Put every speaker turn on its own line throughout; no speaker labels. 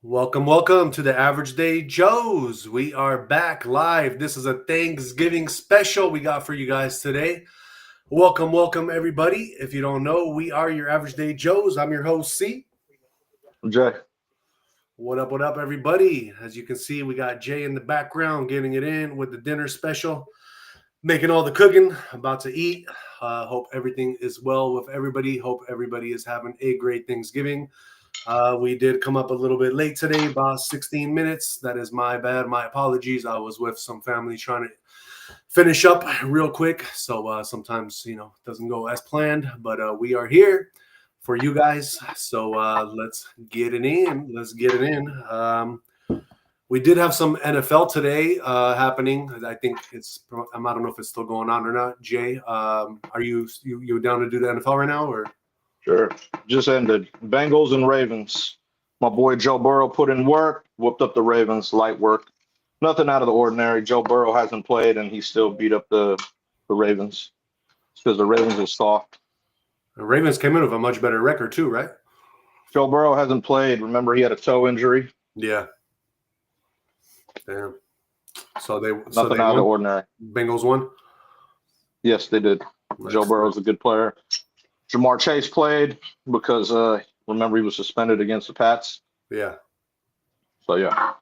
Welcome to the Average Day Joes. We are back live. This is a Thanksgiving special we got for you guys today. Welcome, everybody. If you don't know, we are your Average Day Joes. I'm your host, C.
Jay.
What up, everybody? As you can see, we got Jay in the background getting it in with the dinner special, making all the cooking, about to eat. Hope everything is well with everybody. Hope everybody is having a great Thanksgiving. We did come up a little bit late today, about 16 minutes. That is my bad. My apologies. I was with some family trying to finish up real quick. So sometimes, it doesn't go as planned, but we are here for you guys. So let's get it in. We did have some NFL today happening. I think I don't know if it's still going on or not. Jay, are you down to do the NFL right now, or?
Sure. Just ended. Bengals and Ravens. My boy Joe Burrow put in work, whooped up the Ravens, light work. Nothing out of the ordinary. Joe Burrow hasn't played, and he still beat up the Ravens. It's because the Ravens are soft.
The Ravens came in with a much better record too, right?
Joe Burrow hasn't played. Remember, he had a toe injury.
Yeah. Damn.
Nothing out of the ordinary.
Bengals won?
Yes, they did. Nice. Joe Burrow's a good player. Jamar Chase played because, remember, he was suspended against the Pats.
Yeah.
So, yeah.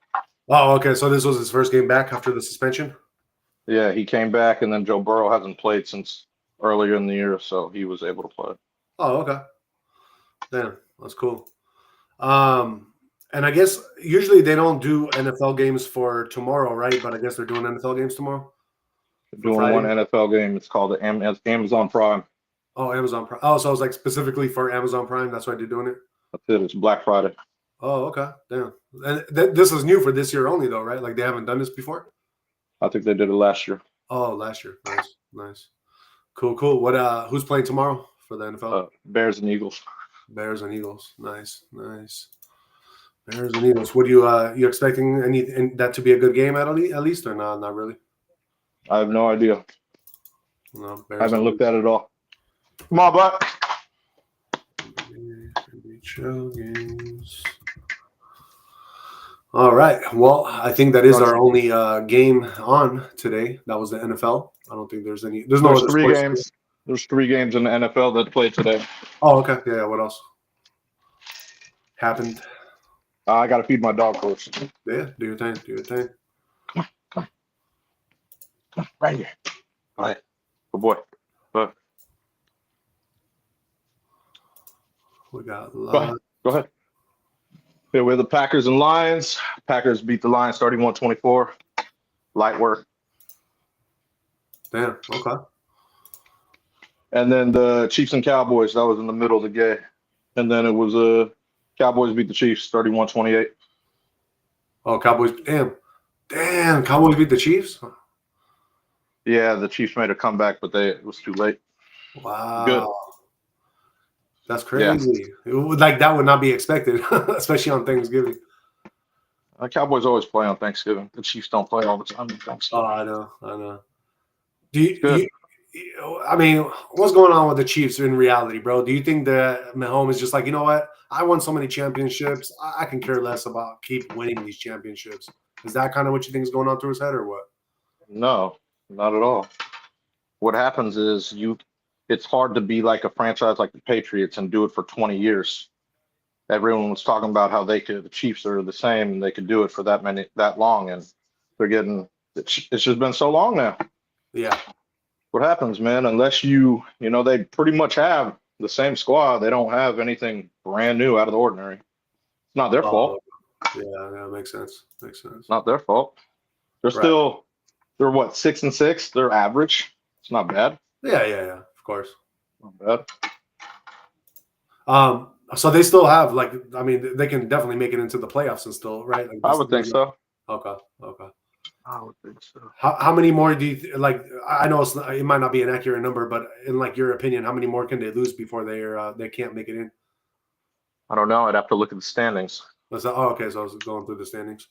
Oh, okay. So this was his first game back after the suspension?
Yeah, he came back, and then Joe Burrow hasn't played since earlier in the year, so he was able to play.
Oh, okay. Damn, that's cool. And I guess usually they don't do NFL games for tomorrow, right? But I guess they're doing NFL games tomorrow?
They're doing Friday? One NFL game. It's called the Amazon Prime.
Oh, Amazon Prime. Oh, so it's like specifically for Amazon Prime. That's why they're doing it?
That's it. It's Black Friday.
Oh, okay. Damn. And this is new for this year only, though, right? Like they haven't done this before?
I think they did it last year.
Oh, last year. Nice. Cool. What? Who's playing tomorrow for the NFL?
Bears and Eagles.
Bears and Eagles. Nice. Bears and Eagles. What do you expecting that to be a good game at least, or not? Not really.
I have no idea.
No,
I haven't looked at it all. Come on, bud.
All right. Well, I think that is our only game on today. That was the NFL. I don't think there's any. There's other
3 games. There's 3 games in the NFL that played today.
Oh, okay. Yeah. What else happened?
I got to feed my dog first.
Yeah. Do your thing.
Come on. Right here. All right. Good boy. Go ahead. Yeah, we're the Packers and Lions. Packers beat the Lions 31-24. Light work.
Damn. Okay.
And then the Chiefs and Cowboys. That was in the middle of the game. And then it was Cowboys beat the Chiefs 31-28.
Oh, Cowboys. Damn. Cowboys beat the Chiefs?
Yeah, the Chiefs made a comeback, but it was too late.
Wow.
Good.
That's crazy. Yeah. That would not be expected, especially on Thanksgiving.
Cowboys always play on Thanksgiving. The Chiefs don't play all the time on Thanksgiving.
Oh, I know. I mean, what's going on with the Chiefs in reality, bro? Do you think that Mahomes is just like, you know what? I won so many championships. I can care less about keep winning these championships. Is that kind of what you think is going on through his head, or what?
No, not at all. What happens is it's hard to be like a franchise like the Patriots and do it for 20 years. Everyone was talking about how the Chiefs are the same and they could do it for that long, and it's just been so long now.
Yeah.
What happens, man? Unless they pretty much have the same squad. They don't have anything brand new out of the ordinary. It's not their fault.
Yeah, makes sense.
It's not their fault. They're what, 6-6? They're average. It's not bad.
Yeah. Of course.
Not bad.
So they still have they can definitely make it into the playoffs and still, right?
I would think so.
Okay.
I would think so.
How many more do you like? I know it might not be an accurate number, but in your opinion, how many more can they lose before they can't make it in?
I don't know. I'd have to look at the standings.
Okay. So I was going through the standings.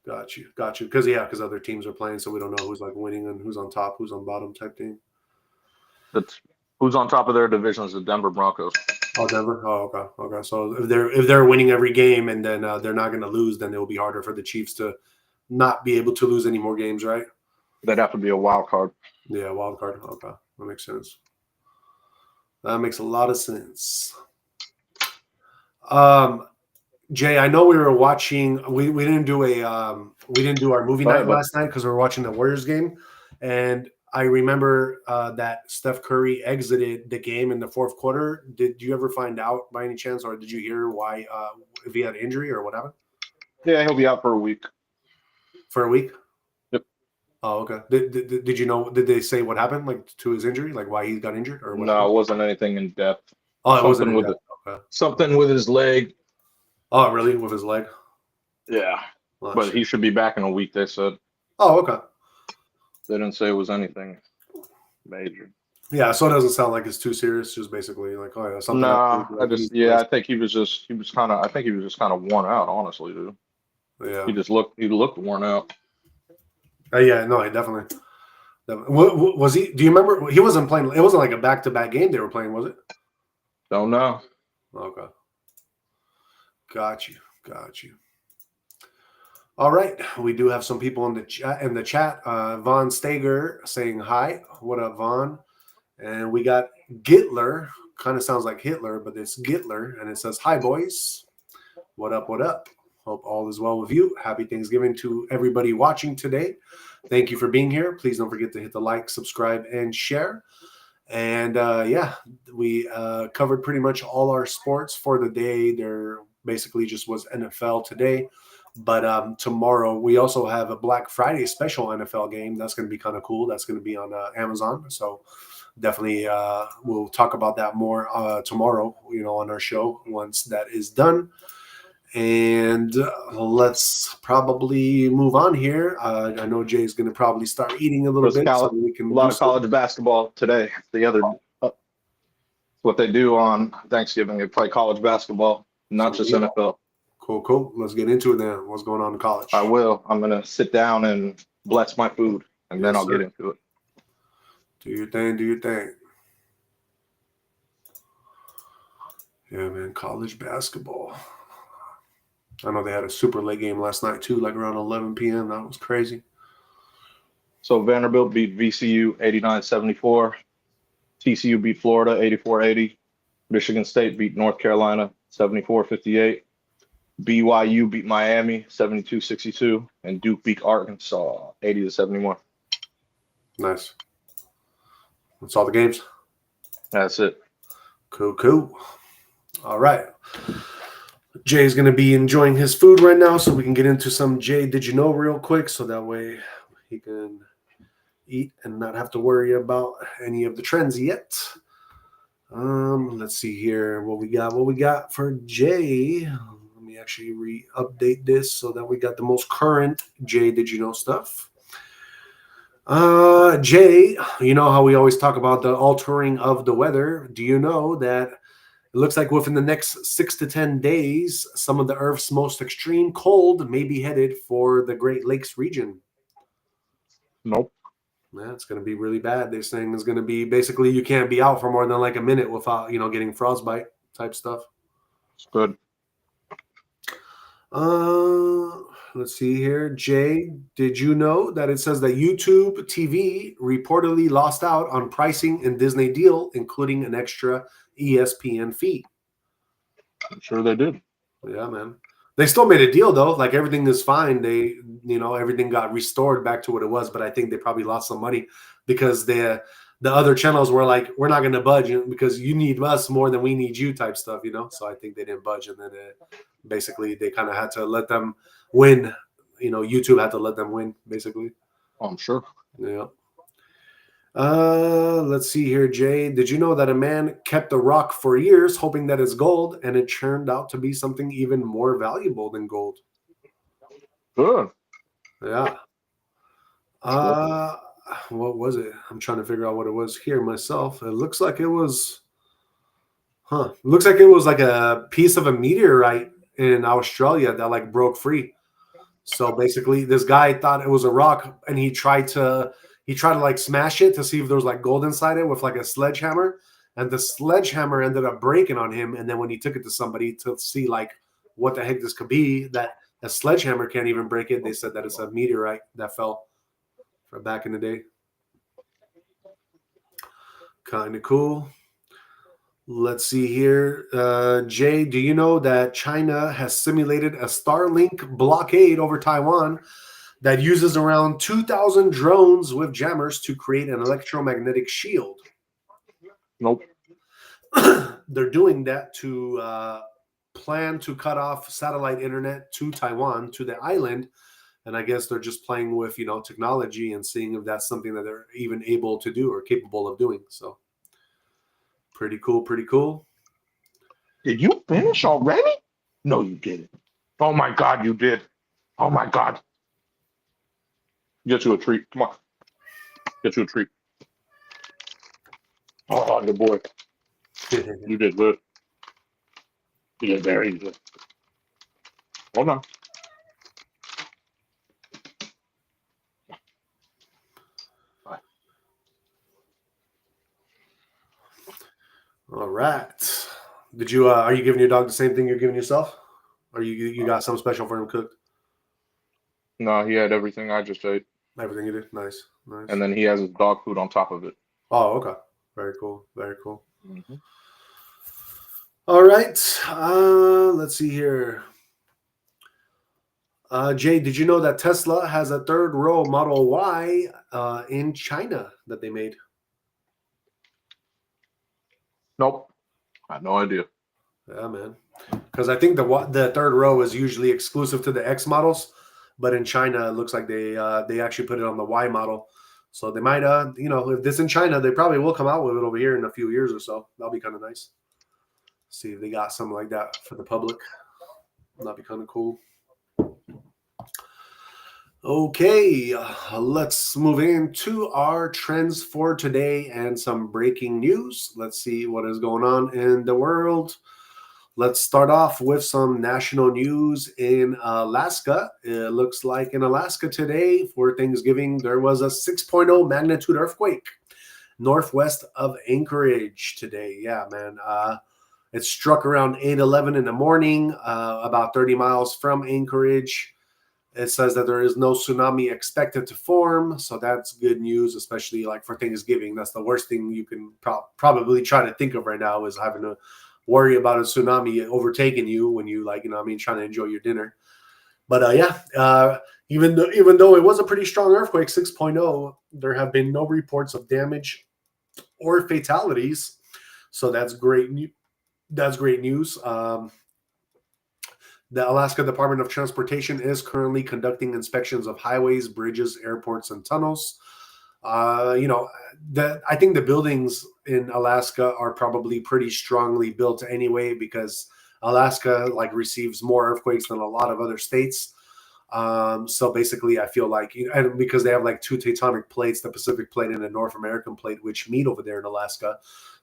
Got you. Because other teams are playing, so we don't know who's winning and who's on top, who's on bottom type thing.
Who's on top of their division is the Denver Broncos.
Oh, Denver. Oh, okay. Okay. So if they're winning every game and then they're not going to lose, then it will be harder for the Chiefs to not be able to lose any more games, right?
That'd have to be a wild card.
Yeah, wild card. Okay, that makes sense. That makes a lot of sense. Jay, I know we were watching. We didn't do our movie night last night because we were watching the Warriors game, and I remember that Steph Curry exited the game in the fourth quarter. Did you ever find out by any chance, or did you hear why? If he had injury or what happened?
Yeah, he'll be out for a week.
For a week?
Yep.
Oh, okay. Did you know? Did they say what happened, like to his injury, like why he got injured, or what?
No, it wasn't anything in depth.
Oh, it wasn't in depth. Okay.
Something with his leg.
Oh, really? With his leg?
Yeah. But he should be back in a week, they said.
Oh, okay.
They didn't say it was anything major.
Yeah, so it doesn't sound like it's too serious. Just basically like, oh yeah, something.
Nah, I think he was kind of worn out, honestly, dude.
Yeah.
He looked worn out.
Yeah, no, he definitely. What was he? Do you remember? He wasn't playing. It wasn't like a back-to-back game they were playing, was it?
Don't know.
Okay. Got you. All right, we do have some people in the chat. Von Stager saying hi. What up, Von? And we got Gitler. Kind of sounds like Hitler, but it's Gitler, and it says hi, boys. What up? What up? Hope all is well with you. Happy Thanksgiving to everybody watching today. Thank you for being here. Please don't forget to hit the like, subscribe, and share. And yeah, we covered pretty much all our sports for the day. There basically just was NFL today. But tomorrow we also have a Black Friday special NFL game. That's going to be kind of cool. That's going to be on Amazon. So definitely we'll talk about that more tomorrow, on our show once that is done. And let's probably move on here. I know Jay's going to probably start eating a little bit. So we can
a lot of college basketball today. What they do on Thanksgiving, they play college basketball, not just NFL.
Cool. Let's get into it then. What's going on in college?
I will. I'm going to sit down and bless my food, and then I'll get into it.
Do your thing. Yeah, man, college basketball. I know they had a super late game last night, too, like around 11 p.m. That was crazy.
So Vanderbilt beat VCU 89-74. TCU beat Florida 84-80. Michigan State beat North Carolina 74-58. BYU beat Miami 72-62. And Duke beat Arkansas 80-71.
Nice. That's all the games?
That's it.
Cool. All right. Jay's going to be enjoying his food right now, so we can get into some Jay Did You Know real quick, so that way he can eat and not have to worry about any of the trends yet. Let's see here what we got for Jay. Let me actually re-update this so that we got the most current Jay Did You Know stuff. Jay, you know how we always talk about the altering of the weather. Do you know that it looks like within the next 6 to 10 days, some of the Earth's most extreme cold may be headed for the Great Lakes region?
Nope.
Yeah, it's going to be really bad. They're saying it's going to be basically you can't be out for more than like a minute without, getting frostbite type stuff.
It's good.
Let's see here. Jay, did you know that it says that YouTube TV reportedly lost out on pricing in Disney deal, including an extra ESPN fee?
I'm sure they did.
Yeah, man. They still made a deal though. Like everything is fine. They, everything got restored back to what it was. But I think they probably lost some money because the other channels were like, we're not going to budge because you need us more than we need you type stuff, So I think they didn't budge, and then basically they kind of had to let them win. YouTube had to let them win, basically.
Oh, I'm sure.
Yeah. Let's see here, Jay. Did you know that a man kept a rock for years hoping that it's gold, and it turned out to be something even more valuable than gold?
Good.
Yeah. What was it? I'm trying to figure out what it was here myself. It looks like it was looks like it was like a piece of a meteorite in Australia that like broke free. So basically this guy thought it was a rock, and he tried to like smash it to see if there was like gold inside it with like a sledgehammer, and the sledgehammer ended up breaking on him. And then when he took it to somebody to see like what the heck this could be, that a sledgehammer can't even break it. They said that it's a meteorite that fell from back in the day. Kind of cool. Let's see here. Jay, do you know that China has simulated a Starlink blockade over Taiwan that uses around 2,000 drones with jammers to create an electromagnetic shield?
Nope.
They're doing that to plan to cut off satellite internet to Taiwan, to the island. And I guess they're just playing with, technology and seeing if that's something that they're even able to do or capable of doing. So pretty cool, pretty cool.
Did you finish already? No, you didn't. Oh my God, you did. Oh my God. Get you a treat. Come on. Get you a treat. Oh, good boy. You did good. You did very good. Hold on. Bye.
All right. Did you are you giving your dog the same thing you're giving yourself? Or you got something special for him cooked?
No, he had everything I just ate.
Everything you did? Nice. Nice.
And then he has his dog food on top of it.
Oh, okay. Very cool. Very cool.
Mm-hmm.
All right. Let's see here. Jay, did you know that Tesla has a third row Model Y in China that they made?
Nope. I had no idea.
Yeah, man. Because I think the third row is usually exclusive to the X models, but in China it looks like they actually put it on the Y model. So they might, if this in China, they probably will come out with it over here in a few years or so. That'll be kind of nice. See if they got something like that for the public. That'd be kind of cool. Okay, let's move into our trends for today and some breaking news. Let's see what is going on in the world. Let's start off with some national news in Alaska. It looks like in Alaska today for Thanksgiving, there was a 6.0 magnitude earthquake northwest of Anchorage today. Yeah, man. It struck around 8:11 in the morning, about 30 miles from Anchorage. It says that there is no tsunami expected to form, so that's good news, especially like for Thanksgiving. That's the worst thing you can probably try to think of right now is having to worry about a tsunami overtaking you when you trying to enjoy your dinner. But even though it was a pretty strong earthquake, 6.0, there have been no reports of damage or fatalities, so that's great. That's great news. The Alaska Department of Transportation is currently conducting inspections of highways, bridges, airports, and tunnels. I think the buildings in Alaska are probably pretty strongly built anyway because Alaska receives more earthquakes than a lot of other states. So basically, I feel like, and because they have two tectonic plates, the Pacific plate and the North American plate, which meet over there in Alaska,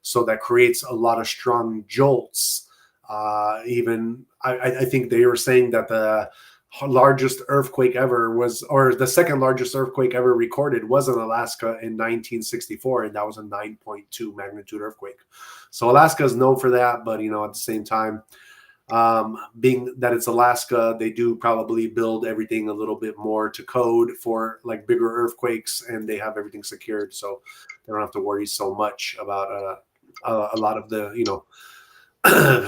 so that creates a lot of strong jolts. I think they were saying that the largest earthquake ever or the second largest earthquake ever recorded was in Alaska in 1964, and that was a 9.2 magnitude earthquake. So Alaska is known for that, but at the same time, being that it's Alaska, they do probably build everything a little bit more to code for bigger earthquakes, and they have everything secured, so they don't have to worry so much about a lot of the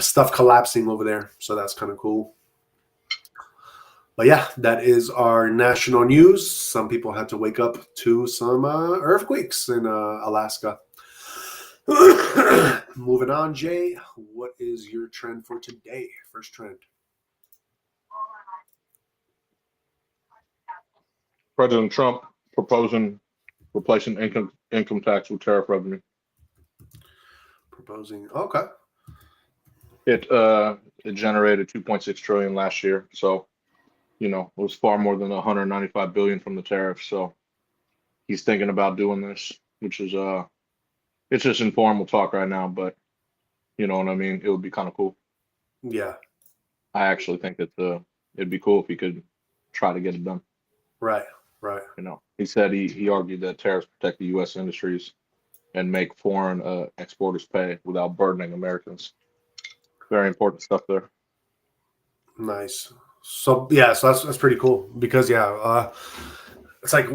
stuff collapsing over there. So that's kind of cool. But yeah, that is our national news. Some people had to wake up to some earthquakes in Alaska. Moving on, Jay, what is your trend for today? First trend.
President Trump proposing replacing income tax with tariff revenue.
Proposing. Okay.
It generated 2.6 trillion last year, so it was far more than 195 billion from the tariffs. So he's thinking about doing this, which is it's just informal talk right now, but you know what I mean. It would be kind of cool.
Yeah,
I actually think that it'd be cool if he could try to get it done.
Right.
He said he argued that tariffs protect the U.S. industries, and make foreign exporters pay without burdening Americans. Very important stuff there.
Nice. So yeah, so that's pretty cool because it's like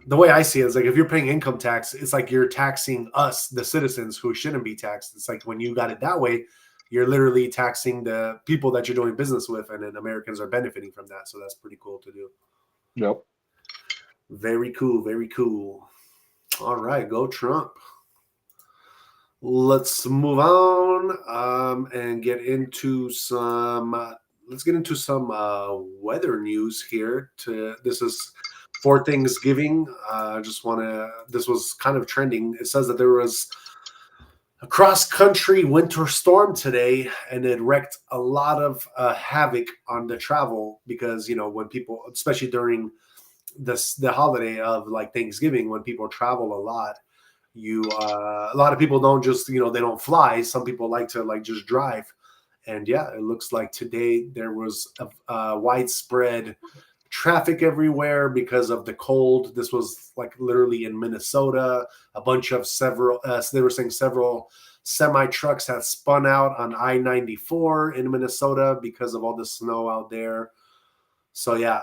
the way I see it is like if you're paying income tax, it's like you're taxing us, the citizens who shouldn't be taxed. It's like when you got it that way, you're literally taxing the people that you're doing business with, and then Americans are benefiting from that. So that's pretty cool to do.
Yep.
Very cool. Very cool. All right, go Trump. Let's move on and get into some. Let's get into some weather news here. This is for Thanksgiving. I just want to. This was kind of trending. It says that there was a cross-country winter storm today, and it wreaked a lot of havoc on the travel because when people, especially during the holiday of like Thanksgiving, when people travel a lot. A lot of people don't just they don't fly. Some people like to like just drive, and yeah, it looks like today there was a widespread traffic everywhere because of the cold. This was like literally in Minnesota. A bunch of they were saying several semi trucks had spun out on I-94 in Minnesota because of all the snow out there. So yeah,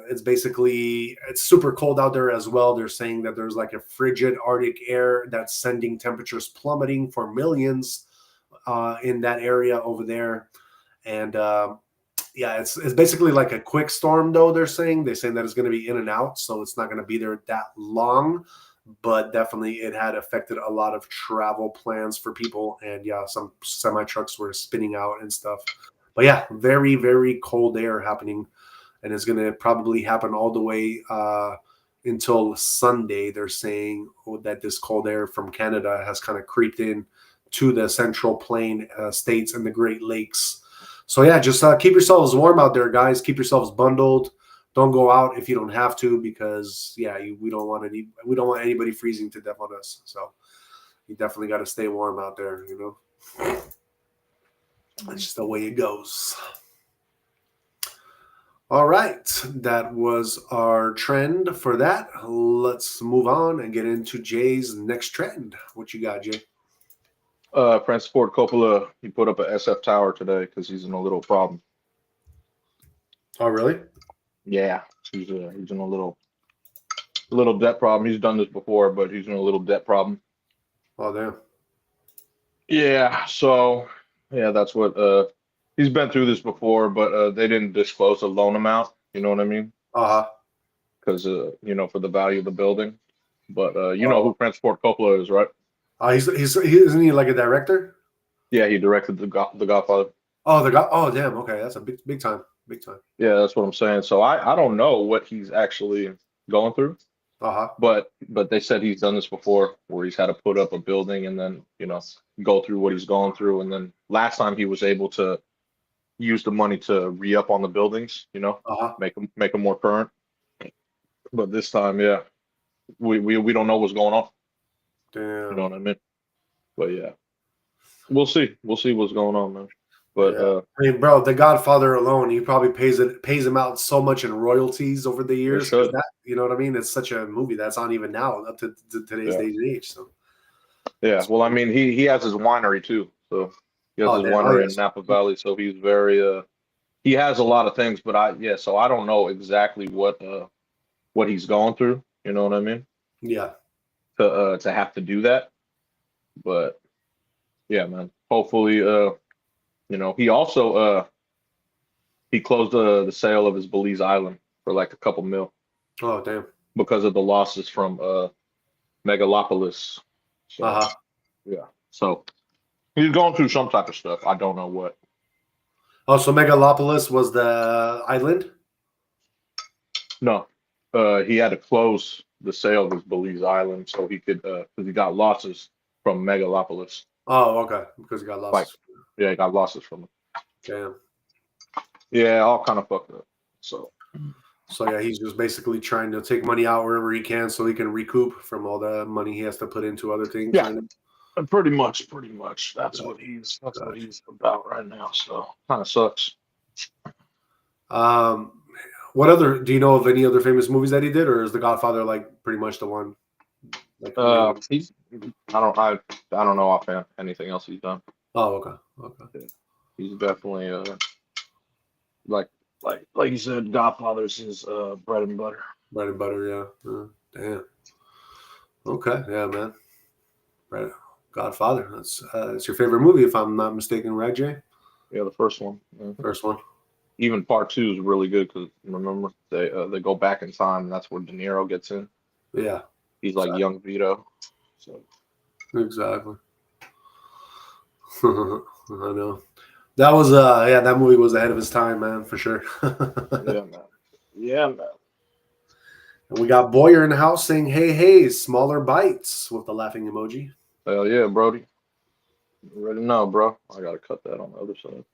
it's super cold out there as well. They're saying that there's like a frigid Arctic air that's sending temperatures plummeting for millions in that area over there. And yeah, it's basically like a quick storm though. They're saying that it's going to be in and out, so it's not going to be there that long. But definitely, it had affected a lot of travel plans for people, and yeah, some semi trucks were spinning out and stuff. But yeah, very very cold air happening. And it's going to probably happen all the way until Sunday. They're saying that this cold air from Canada has kind of creeped in to the Central Plain states and the Great Lakes. So yeah, just keep yourselves warm out there, guys. Keep yourselves bundled. Don't go out if you don't have to, because yeah, we don't want anybody freezing to death on us. So you definitely got to stay warm out there. That's just the way it goes. All right, that was our trend for that. Let's move on and get into Jay's next trend. What you got, Jay?
Francis Ford Coppola, he put up a SF Tower today because he's in a little problem.
Oh, really?
Yeah, he's in a little debt problem. He's done this before, but he's in a little debt problem.
Oh, damn.
Yeah, so yeah, that's what he's been through this before, but they didn't disclose the loan amount. You know what I mean? Because for the value of the building. But you know who Francis Ford Coppola is, right?
Isn't he like a director?
Yeah, he directed the Godfather.
Oh, damn. Okay, that's a big time.
Yeah, that's what I'm saying. So I don't know what he's actually going through. But they said he's done this before, where he's had to put up a building and then go through what he's going through, and then last time he was able to use the money to re-up on the buildings, make them more current. But this time, yeah, we don't know what's going on.
Damn.
You know what I mean? But yeah, we'll see what's going on, man. But
I mean, bro, The Godfather alone, he probably pays him out so much in royalties over the years. You know what I mean? It's such a movie that's on even now up to today's day and age. So
yeah, well, I mean, he has his winery too, so he has his winery in Napa Valley. So he's very he has a lot of things, but so I don't know exactly what he's going through. You know what I mean?
Yeah.
To have to do that, but yeah, man. Hopefully, he also he closed the sale of his Belize Island for like a couple mil.
Oh, damn.
Because of the losses from Megalopolis. So, yeah. So he's going through some type of stuff. I don't know what.
Oh, so Megalopolis was the island?
No. He had to close the sale of his Belize Island so he could because he got losses from Megalopolis.
Oh, okay. Because he got losses.
Yeah, he got losses from it.
Damn.
Yeah, all kind of fucked up. So
yeah, he's just basically trying to take money out wherever he can so he can recoup from all the money he has to put into other things.
Yeah, pretty much. That's what he's about right now. So kind of sucks.
What other do you know of any other famous movies that he did, or is The Godfather like pretty much the one Like,
He's I don't know offhand anything else he's done.
oh, okay, okay.
Yeah. He's definitely like like you said, Godfather's his bread and butter.
Bread and butter, yeah. Damn. Okay, yeah, man. Right. Godfather. That's it's your favorite movie, if I'm not mistaken, right, Jay?
Yeah, the first one. Yeah.
First one.
Even part 2 is really good because remember they go back in time and that's where De Niro gets in.
Yeah.
He's like young Vito. So
exactly. I know. That was yeah, that movie was ahead of his time, man, for sure.
yeah, man. Yeah, man.
And we got Boyer in the house saying, "Hey, hey, smaller bites," with the laughing emoji.
Hell yeah, Brody. You already know, bro. I gotta cut that on the other side.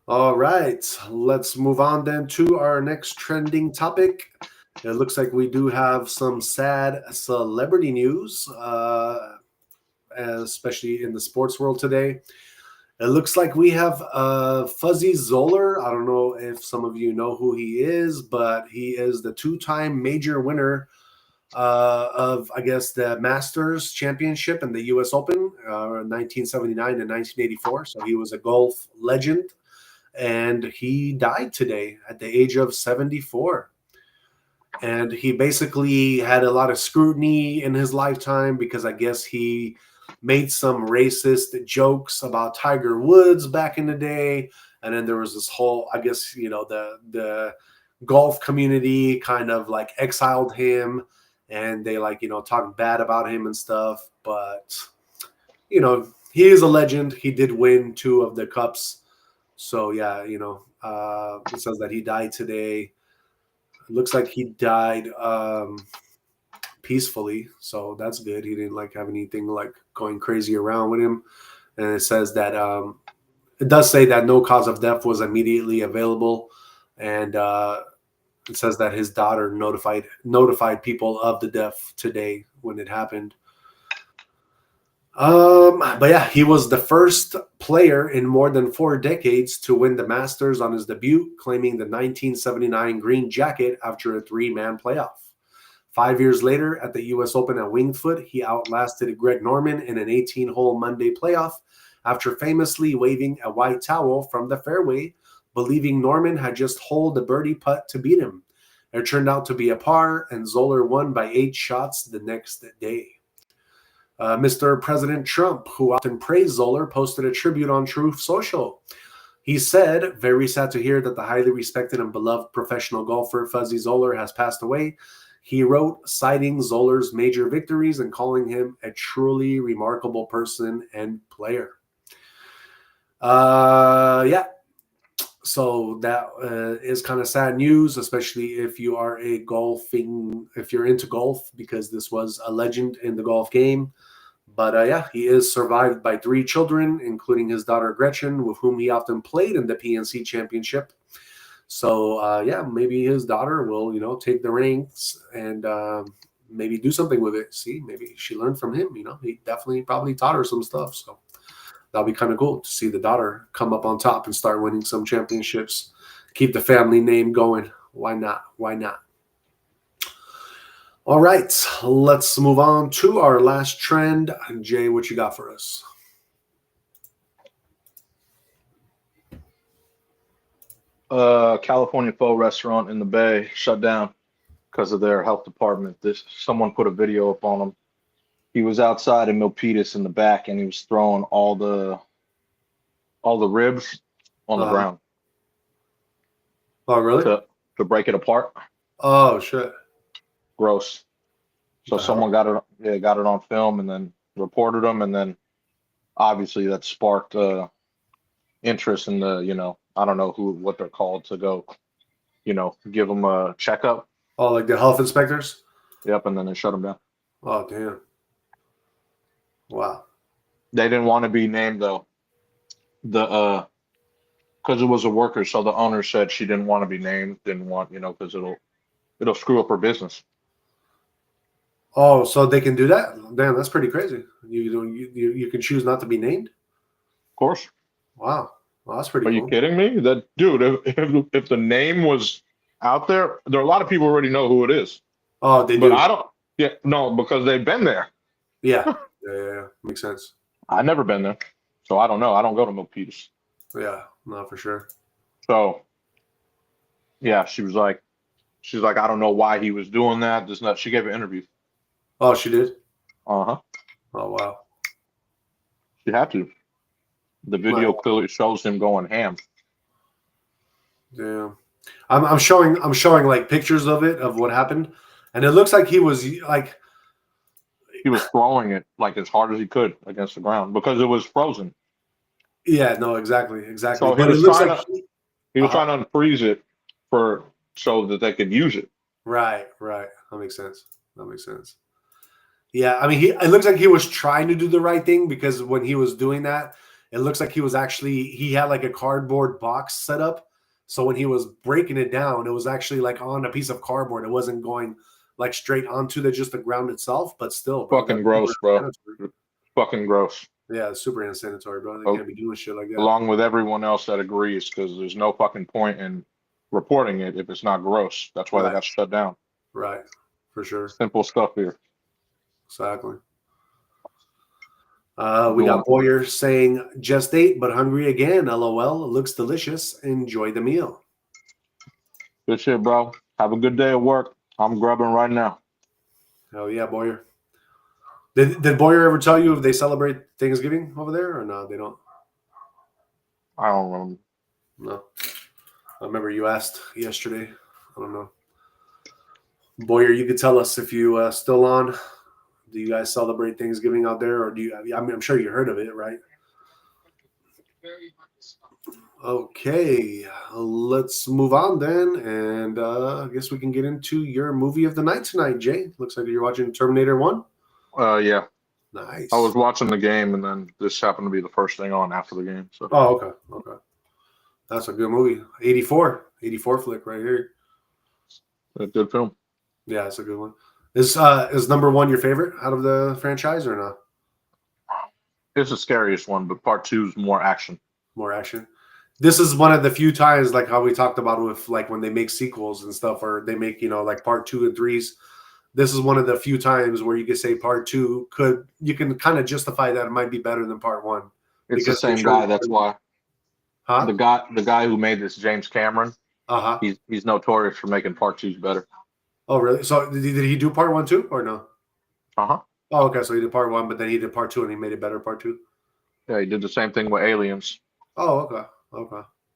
All right, let's move on then to our next trending topic. It looks like we do have some sad celebrity news, especially in the sports world today. It looks like we have Fuzzy Zoller. I don't know if some of you know who he is, but he is the two-time major winner of, I guess, the Masters Championship and the U.S. Open, 1979 and 1984. So he was a golf legend, and he died today at the age of 74. And he basically had a lot of scrutiny in his lifetime because I guess he made some racist jokes about Tiger Woods back in the day. And then there was this whole, I guess, the golf community kind of like exiled him, and they talked bad about him and stuff. But, he is a legend. He did win 2 of the cups. So, yeah, it says that he died today. It looks like he died peacefully, so that's good. He didn't have anything going crazy around with him. And it says that it does say that no cause of death was immediately available, and it says that his daughter notified people of the death today when it happened. But yeah, he was the first player in more than 4 decades to win the Masters on his debut, claiming the 1979 green jacket after a 3-man playoff. 5 years later, at the U.S. Open at Winged Foot, he outlasted Greg Norman in an 18-hole Monday playoff after famously waving a white towel from the fairway, believing Norman had just holed a birdie putt to beat him. It turned out to be a par, and Zoller won by 8 shots the next day. Mr. President Trump, who often praised Zoller, posted a tribute on Truth Social. He said, "Very sad to hear that the highly respected and beloved professional golfer Fuzzy Zoller has passed away." He wrote, citing Zoller's major victories and calling him a truly remarkable person and player. Yeah. So that is kind of sad news, especially if you are if you're into golf, because this was a legend in the golf game. But yeah, he is survived by 3 children, including his daughter Gretchen, with whom he often played in the PNC Championship. So yeah, maybe his daughter will, take the reins and maybe do something with it. See, maybe she learned from him. He definitely probably taught her some stuff. So that'll be kind of cool to see the daughter come up on top and start winning some championships. Keep the family name going. Why not? Why not? All right, let's move on to our last trend. Jay, what you got for us?
California Pho restaurant in the Bay shut down because of their health department. Someone put a video up on him. He was outside in Milpitas in the back, and he was throwing all the ribs on the ground.
Oh, really?
To break it apart.
Oh, shit.
Gross. So someone got it on film and then reported him, and then obviously that sparked interest in the I don't know what they're called to go give them a checkup.
Oh, like the health inspectors?
Yep, and then they shut them down.
Oh, damn. Wow.
They didn't want to be named though. Because it was a worker, so the owner said she didn't want to be named, didn't want because it'll screw up her business.
Oh, so they can do that? Damn, that's pretty crazy. You can choose not to be named?
Of course.
Wow. Well, that's pretty cool.
Are you kidding me? That dude, if the name was out there, a lot of people already know who it is.
Oh, they
But
do.
I don't. Yeah, no, because they've been there.
Yeah. Yeah. Makes sense.
I've never been there, so I don't know. I don't go to Milpitas.
Yeah, no, for sure.
So yeah, she's like, I don't know why he was doing that. This not. She gave an interview.
Oh, she did.
Uh-huh.
Oh, wow.
She had to. The video
Wow.
clearly shows him going ham.
Yeah. I'm showing like pictures of it of what happened, and it looks like he was like.
He was throwing it like as hard as he could against the ground because it was frozen.
Yeah, no, exactly.
So he
But it
was
looks
trying
like
to unfreeze it for so that they could use it.
right. That makes sense. Yeah, I mean, it looks like he was trying to do the right thing because when he was doing that, it looks like he had like a cardboard box set up. So when he was breaking it down, it was actually like on a piece of cardboard. It wasn't going like straight onto just the ground itself, but still, bro,
Fucking
that's
gross,
super
bro.
insanitary.
Fucking gross.
Yeah, it's super insanitary, bro. They
Oh,
can't be doing shit like that.
along with everyone else that agrees, because there's no fucking point in reporting it if it's not gross. That's why they
Right,
got shut down.
right, for sure,
Simple stuff here.
exactly.
I'm
We
doing
got Boyer saying, just ate, but hungry again. LOL. It looks delicious. Enjoy the meal.
good shit, bro. Have a good day at work. I'm grubbing right now.
Oh, yeah, Boyer. Did Boyer ever tell you if they celebrate Thanksgiving over there or no? They don't.
I don't remember.
No. I remember you asked yesterday. I don't know. Boyer, you could tell us if you still on. Do you guys celebrate Thanksgiving out there, or do you? I mean, I'm sure you heard of it, right? Okay, let's move on then, and I guess we can get into your movie of the night tonight, Jay. Looks like you're watching Terminator 1.
Yeah.
Nice.
I was watching the game, and then this happened to be the first thing on after the game. So.
Oh, okay. That's a good movie. 84 flick right here.
A good film.
Yeah, it's a good one. Is number one your favorite out of the franchise or not?
It's the scariest one, but part 2 is more action.
More action. This is one of the few times, like how we talked about with like when they make sequels and stuff, or they make like part 2 and 3s. This is one of the few times where you could say part 2 you can kind of justify that it might be better than part 1.
It's the same guy. That's why.
Huh?
The guy who made this, James Cameron.
Uh-huh.
He's notorious for making part 2s better.
Oh, really? So did he do part 1 too, or no?
Uh-huh.
Oh, okay. So he did part 1, but then he did part 2, and he made it better part 2.
Yeah, he did the same thing with Aliens.
Oh, okay.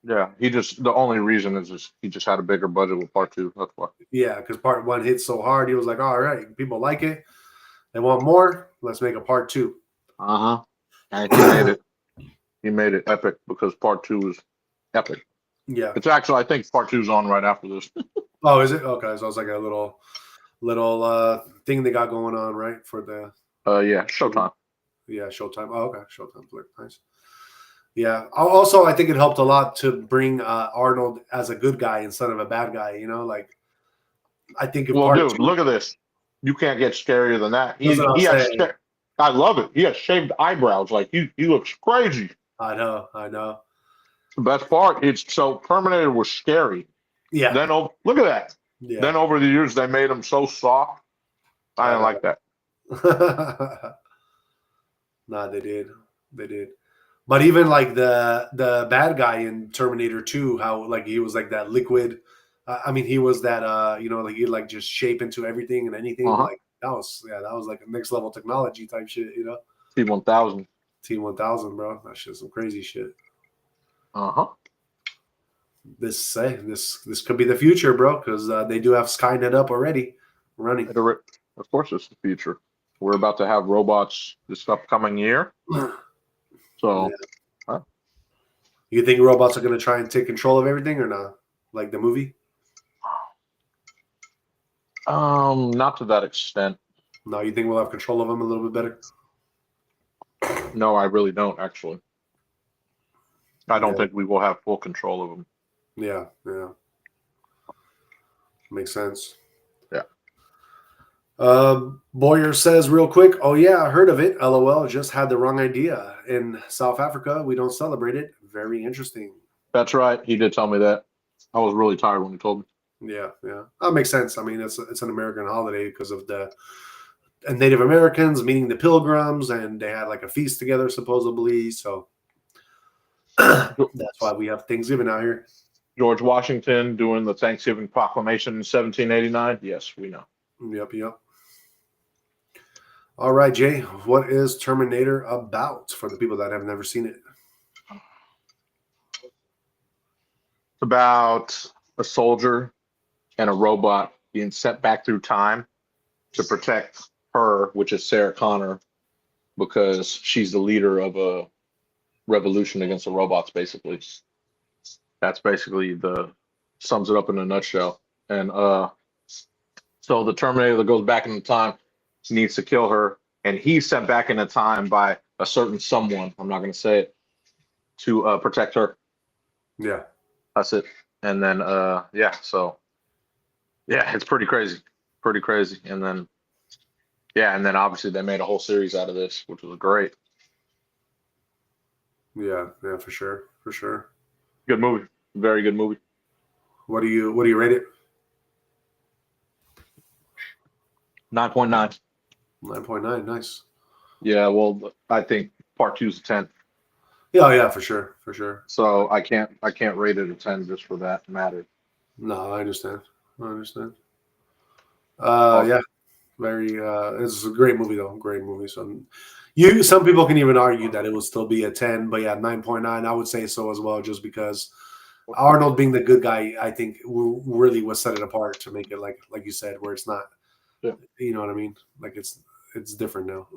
Yeah, the only reason is he just had a bigger budget with part 2. That's why.
Yeah, because part 1 hit so hard, he was like, all right, people like it. They want more. Let's make a part 2.
Uh-huh. And he made it. He made it epic because part 2 is epic.
Yeah.
It's actually, I think part 2 is on right after this.
Oh, is it? Okay. So it's like a little thing they got going on, right? For the
yeah, Showtime.
Yeah, Showtime. Oh, okay. Showtime. Nice. Yeah. Also, I think it helped a lot to bring Arnold as a good guy instead of a bad guy. Like I think if
Well,
part
dude,
2,
look at this. You can't get scarier than that.
that's what I'm saying.
I love it. He has shaved eyebrows. Like he looks crazy.
I know.
The best part, it's so Terminator was scary.
Yeah.
Then look at that.
Yeah.
Then over the years they made him so soft. I didn't like that.
Nah, they did. But even like the bad guy in Terminator 2, how like he was like that liquid. I mean, he was that like he'd like just shape into everything and anything.
Uh-huh.
Like that was like a next level technology type shit.
T-1000.
T-1000, bro. That shit's some crazy shit.
Uh-huh.
This could be the future, bro, because they do have Skynet up already running.
Of course, it's the future. We're about to have robots this upcoming year. So,
yeah. You think robots are going to try and take control of everything or not? Like the movie?
Not to that extent.
No, you think we'll have control of them a little bit better?
No, I really don't, actually. I don't think we will have full control of them.
Yeah. Makes sense.
Yeah.
Boyer says real quick, oh yeah, I heard of it. LOL, just had the wrong idea. In South Africa, we don't celebrate it. Very interesting.
That's right. He did tell me that. I was really tired when he told me.
Yeah, yeah, that makes sense. I mean, it's an American holiday because of the Native Americans meeting the Pilgrims, and they had like a feast together supposedly. So that's why we have Thanksgiving out here.
George Washington doing the Thanksgiving Proclamation in 1789. Yes, we know.
Yep, yep. All right, Jay, what is Terminator about for the people that have never seen it?
It's about a soldier and a robot being sent back through time to protect her, which is Sarah Connor, because she's the leader of a revolution against the robots, basically. That's basically the sums it up in a nutshell. And so the Terminator that goes back in time needs to kill her, and he's sent back into time by a certain someone. I'm not going to say it, to protect her.
Yeah,
That's it. And then yeah, so yeah, it's pretty crazy, pretty crazy. And then yeah, and then obviously they made a whole series out of this, which was great.
yeah, yeah, for sure, for sure.
Good movie, very good movie.
What do you rate it?
9.9.
9.9. Nice.
Yeah, well, I think part two is a 10.
Yeah, yeah, for sure, for sure.
So I can't rate it a 10 just for that matter.
No, I understand. I understand.
Also,
Yeah, very. It's a great movie though. Great movie. So, some people can even argue that it will still be a 10, but yeah, 9.9. I would say so as well, just because Arnold being the good guy, I think really was set it apart to make it like you said, where it's not.
yeah.
You know what I mean? Like it's different now.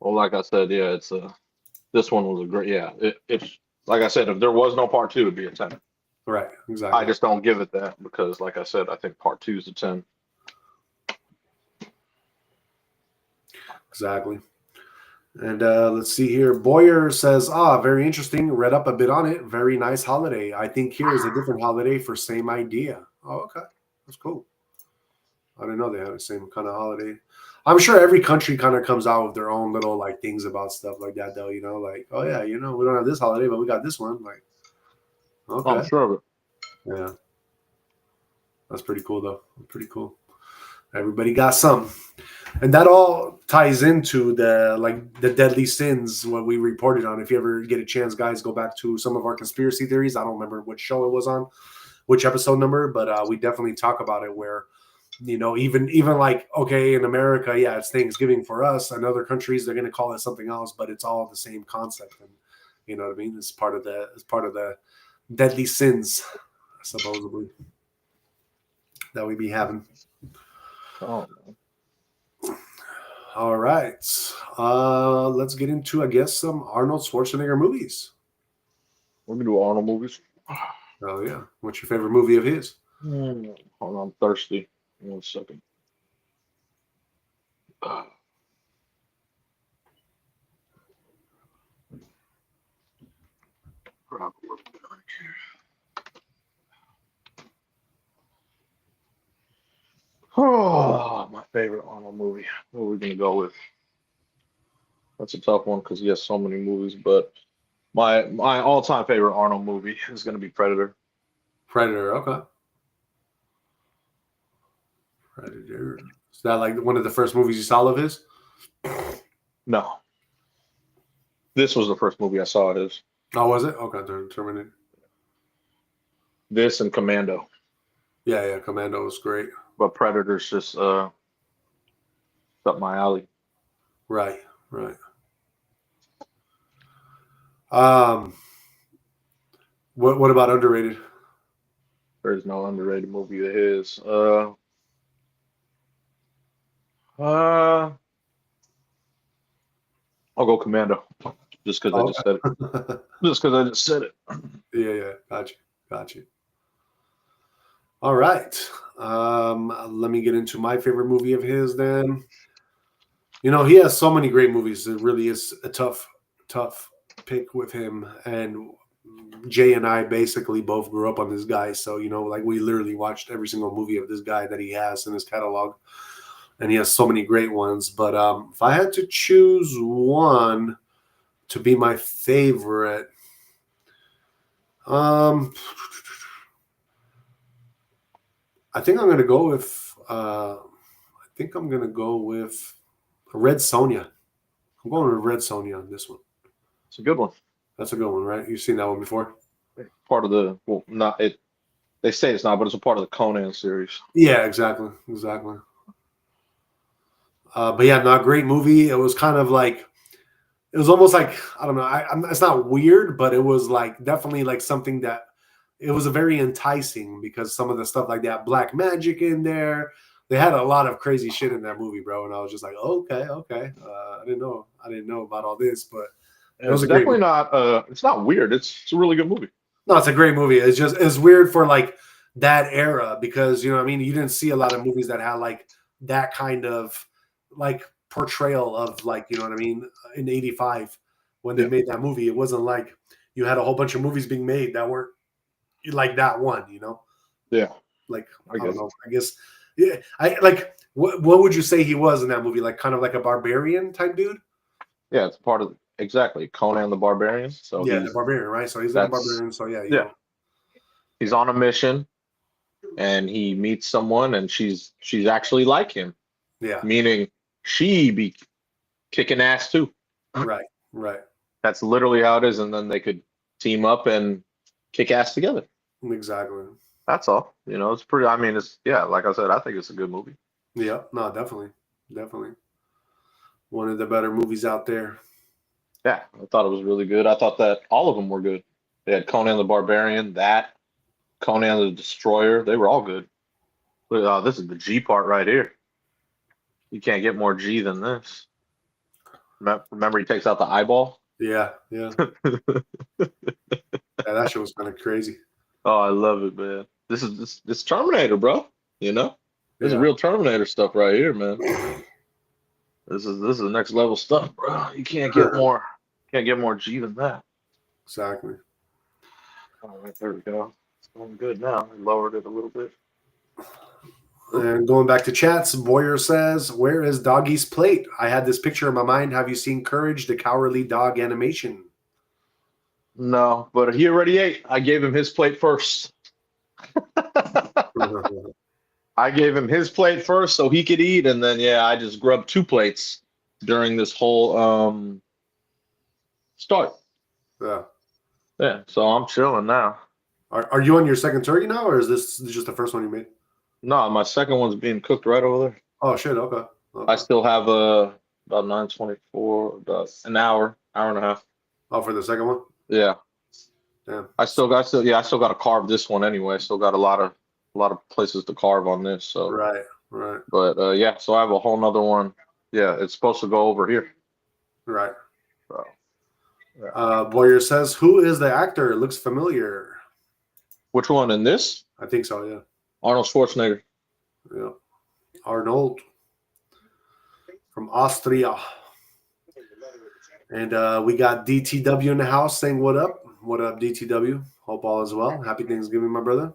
Well, like I said, yeah, it's this one was a great, yeah. It's like I said, if there was no part two, it'd be a 10.
Right.
I
Exactly.
just don't give it that because, like I said, I think part two is a 10.
Exactly. And let's see here. Boyer says, very interesting. Read up a bit on it. Very nice holiday. I think here is a different holiday for same idea. Oh, okay. That's cool. I didn't know they had the same kind of holiday. I'm sure every country kind of comes out with their own little like things about stuff like that, though. Like, oh yeah, we don't have this holiday, but we got this one. Like,
I'm
okay,
sure of it.
yeah, that's pretty cool, though. Pretty cool. Everybody got some, and that all ties into the deadly sins what we reported on. If you ever get a chance, guys, go back to some of our conspiracy theories. I don't remember which show it was on, which episode number, but we definitely talk about it where even like, okay, in America, yeah, it's Thanksgiving for us. In other countries, they're going to call it something else, but it's all the same concept. And you know what I mean? It's part of the deadly sins, supposedly, that we be having.
Oh,
All right. Let's get into, I guess, some Arnold Schwarzenegger movies.
we're gonna do Arnold movies.
Oh yeah. What's your favorite movie of his?
Hold on, I'm thirsty. 1 second. Oh, my favorite Arnold movie. What are we gonna go with? That's a tough one because he has so many movies, but my all-time favorite Arnold movie is gonna be Predator.
Predator. Okay. Predator. Is that like one of the first movies you saw of his?
No, this was the first movie I saw of his.
Oh, was it? Okay, Terminator.
This and Commando,
Yeah, yeah. Commando was great.
but Predator's just up my alley.
Right, right. Um, what about underrated?
There's no underrated movie of his. I'll go Commando, just because I just said it. Just because I just said it.
Yeah, yeah. Got you. All right. Let me get into my favorite movie of his then. He has so many great movies. It really is a tough pick with him. And Jay and I basically both grew up on this guy. So, like we literally watched every single movie of this guy that he has in his catalog. And he has so many great ones. But if I had to choose one to be my favorite, I think I'm gonna go with. I think I'm gonna go with Red Sonja. I'm going with Red Sonja on this one.
It's a good one.
That's a good one, right? You've seen that one before?
Part of the well, not it. They say it's not, but it's a part of the Conan series.
Yeah, exactly. But yeah, not a great movie. It was kind of like it was almost like I don't know. It's not weird, but it was like definitely like something that it was a very enticing because some of the stuff like that black magic in there. They had a lot of crazy shit in that movie, bro. And I was just like, okay. I didn't know about all this, but it was
It's
a great
definitely
movie.
not. It's not weird. It's a really good movie.
No, it's a great movie. It's weird for like that era because you know what I mean. You didn't see a lot of movies that had like that kind of like portrayal of like you know what I mean in '85 when they
Yeah.
made that movie. It wasn't like you had a whole bunch of movies being made that weren't like that one. You know,
Yeah.
like
I
I don't
guess.
know. I guess yeah. I like what would you say he was in that movie? Like kind of like a barbarian type dude.
Yeah, it's part of exactly Conan the Barbarian. So
Yeah, the barbarian, right? So he's like a
that's
barbarian. So yeah, you
yeah.
know,
He's on a mission and he meets someone and she's actually like him,
yeah,
meaning she be kicking ass too.
right,
That's literally how it is, and then they could team up and kick ass together.
exactly.
That's all. It's pretty. I mean, it's yeah. Like I said, I think it's a good movie.
Yeah, no, definitely one of the better movies out there.
Yeah, I thought it was really good. I thought that all of them were good. They had Conan the Barbarian, that Conan the Destroyer. They were all good. Look, this is the G part right here. You can't get more G than this. Remember, he takes out the eyeball.
Yeah. Yeah, that shit was kind of crazy.
Oh, I love it, man. This Terminator, bro. This is
Yeah,
real Terminator stuff right here, man. This is the next level stuff, bro. You can't get more G than that.
exactly.
All right, there we go. It's going good now. I lowered it a little bit.
And going back to chats, Boyer says, "Where is Doggy's plate? I had this picture in my mind. Have you seen Courage, the Cowardly Dog animation?"
No, but he already ate. I gave him his plate first. I gave him his plate first so he could eat, and then I just grubbed 2 plates during this whole start.
Yeah.
Yeah, so I'm chilling now.
Are you on your second turkey now, or is this just the first one you made?
No, my second one's being cooked right over there.
Oh shit! Okay.
I still have about 9:24, about an hour and a half.
Oh, for the second one.
Yeah.
Yeah.
I still got to carve this one anyway. I still got a lot of places to carve on this. So
Right.
But so I have a whole nother one. Yeah, it's supposed to go over here.
Right.
So, yeah.
Boyer says, "Who is the actor? Looks familiar."
Which one in this?
I think so. Yeah.
Arnold Schwarzenegger.
Yeah. Arnold from Austria. And we got DTW in the house saying, "What up? What up, DTW? Hope all is well. Happy Thanksgiving, my brother."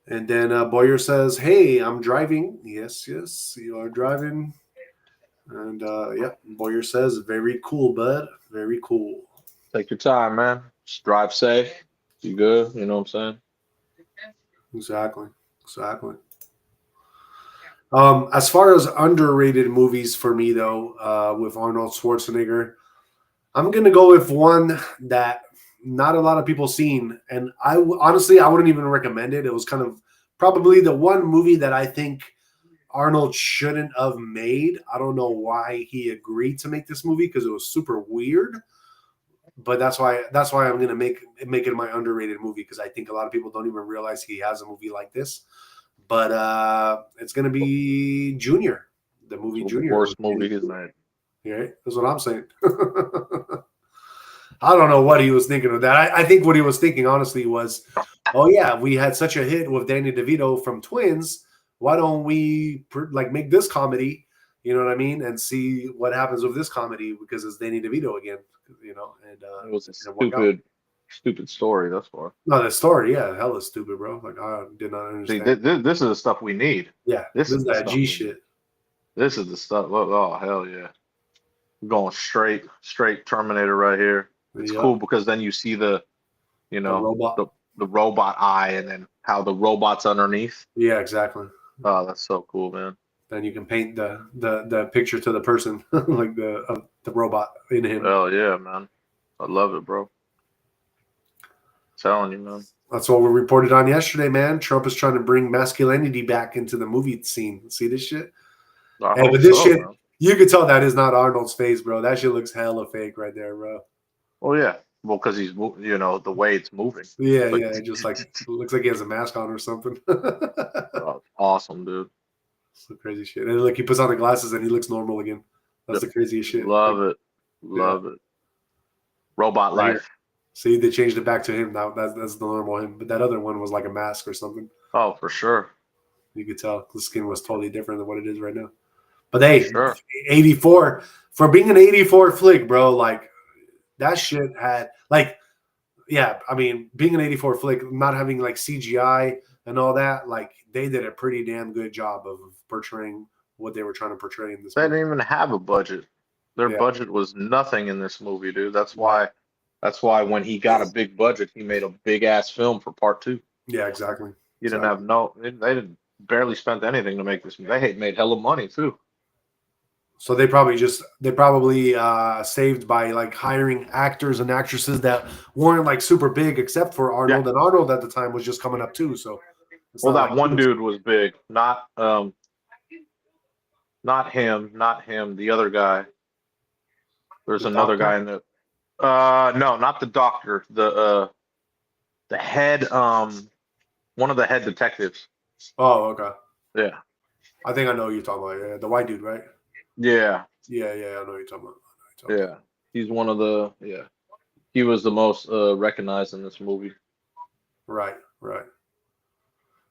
And then Boyer says, "Hey, I'm driving." Yes, you are driving. And Boyer says, "Very cool, bud. Very cool."
Take your time, man. Just drive safe. You good? You know what I'm saying?
Exactly. As far as underrated movies for me, though, with Arnold Schwarzenegger, I'm gonna go with one that not a lot of people seen, and honestly I wouldn't even recommend it. It was kind of probably the one movie that I think Arnold shouldn't have made. I don't know why he agreed to make this movie because it was super weird. But that's why I'm gonna make it my underrated movie because I think a lot of people don't even realize he has a movie like this. But it's gonna be Junior, the movie
It's
Junior.
the worst movie he's made.
Yeah, that's what I'm saying. I don't know what he was thinking of that. I think what he was thinking, honestly, was, oh yeah, we had such a hit with Danny DeVito from Twins. Why don't we make this comedy? You know what I mean? And see what happens with this comedy because it's Danny DeVito again. And
It was a stupid story. That's why.
No, the story, yeah, hella stupid, bro. Like I did not
See,
understand.
this is the stuff we need.
Yeah,
this is the
that G shit.
This is the stuff. Oh hell yeah! We're going straight Terminator right here. It's cool because then you see the
robot.
the robot eye, and then how the robot's underneath.
Yeah, exactly.
Oh, that's so cool, man.
Then you can paint the picture to the person, like the robot in him.
Hell yeah, man. I love it, bro. Telling you, man.
That's what we reported on yesterday, man. Trump is trying to bring masculinity back into the movie scene. See this shit?
I
Hey,
hope
but this
so,
shit,
man.
you could tell that is not Arnold's face, bro. That shit looks hella fake right there, bro.
Oh yeah. Well, because he's, you know, the way it's moving.
Yeah,
Like,
yeah. It just like looks like he has a mask on or something.
oh, awesome, dude.
Some crazy shit. And like he puts on the glasses and he looks normal again. That's the craziest shit.
Love it. Love it. Robot
Right here.
life.
See, they changed it back to him now. That's the normal him. But that other one was like a mask or something.
Oh, for sure.
You could tell the skin was totally different than what it is right now. But hey,
Sure.
84 for being an 84 flick, bro. Like that shit had like, yeah. I mean, being an 84 flick, not having like CGI and all that, like they did a pretty damn good job of portraying what they were trying to portray in this
They
movie.
didn't even have a budget. Their
Yeah.
budget was nothing in this movie, dude. That's why when he got a big budget, he made a big ass film for part 2.
Yeah, exactly.
He didn't have they didn't barely spent anything to make this. They made hella money too.
So they probably saved by like hiring actors and actresses that weren't like super big, except for Arnold.
Yeah.
And Arnold at the time was just coming up too. So
Well, that one dude was big. Not him. The other guy. There's
The
another
doctor?
guy in the. No, not the doctor. The head. One of the head detectives.
Oh, okay.
Yeah.
I think I know who you're talking about. Yeah, the white dude, right?
Yeah.
Yeah, I know who you're talking about.
Yeah. He's one of the. Yeah. He was the most recognized in this movie.
Right.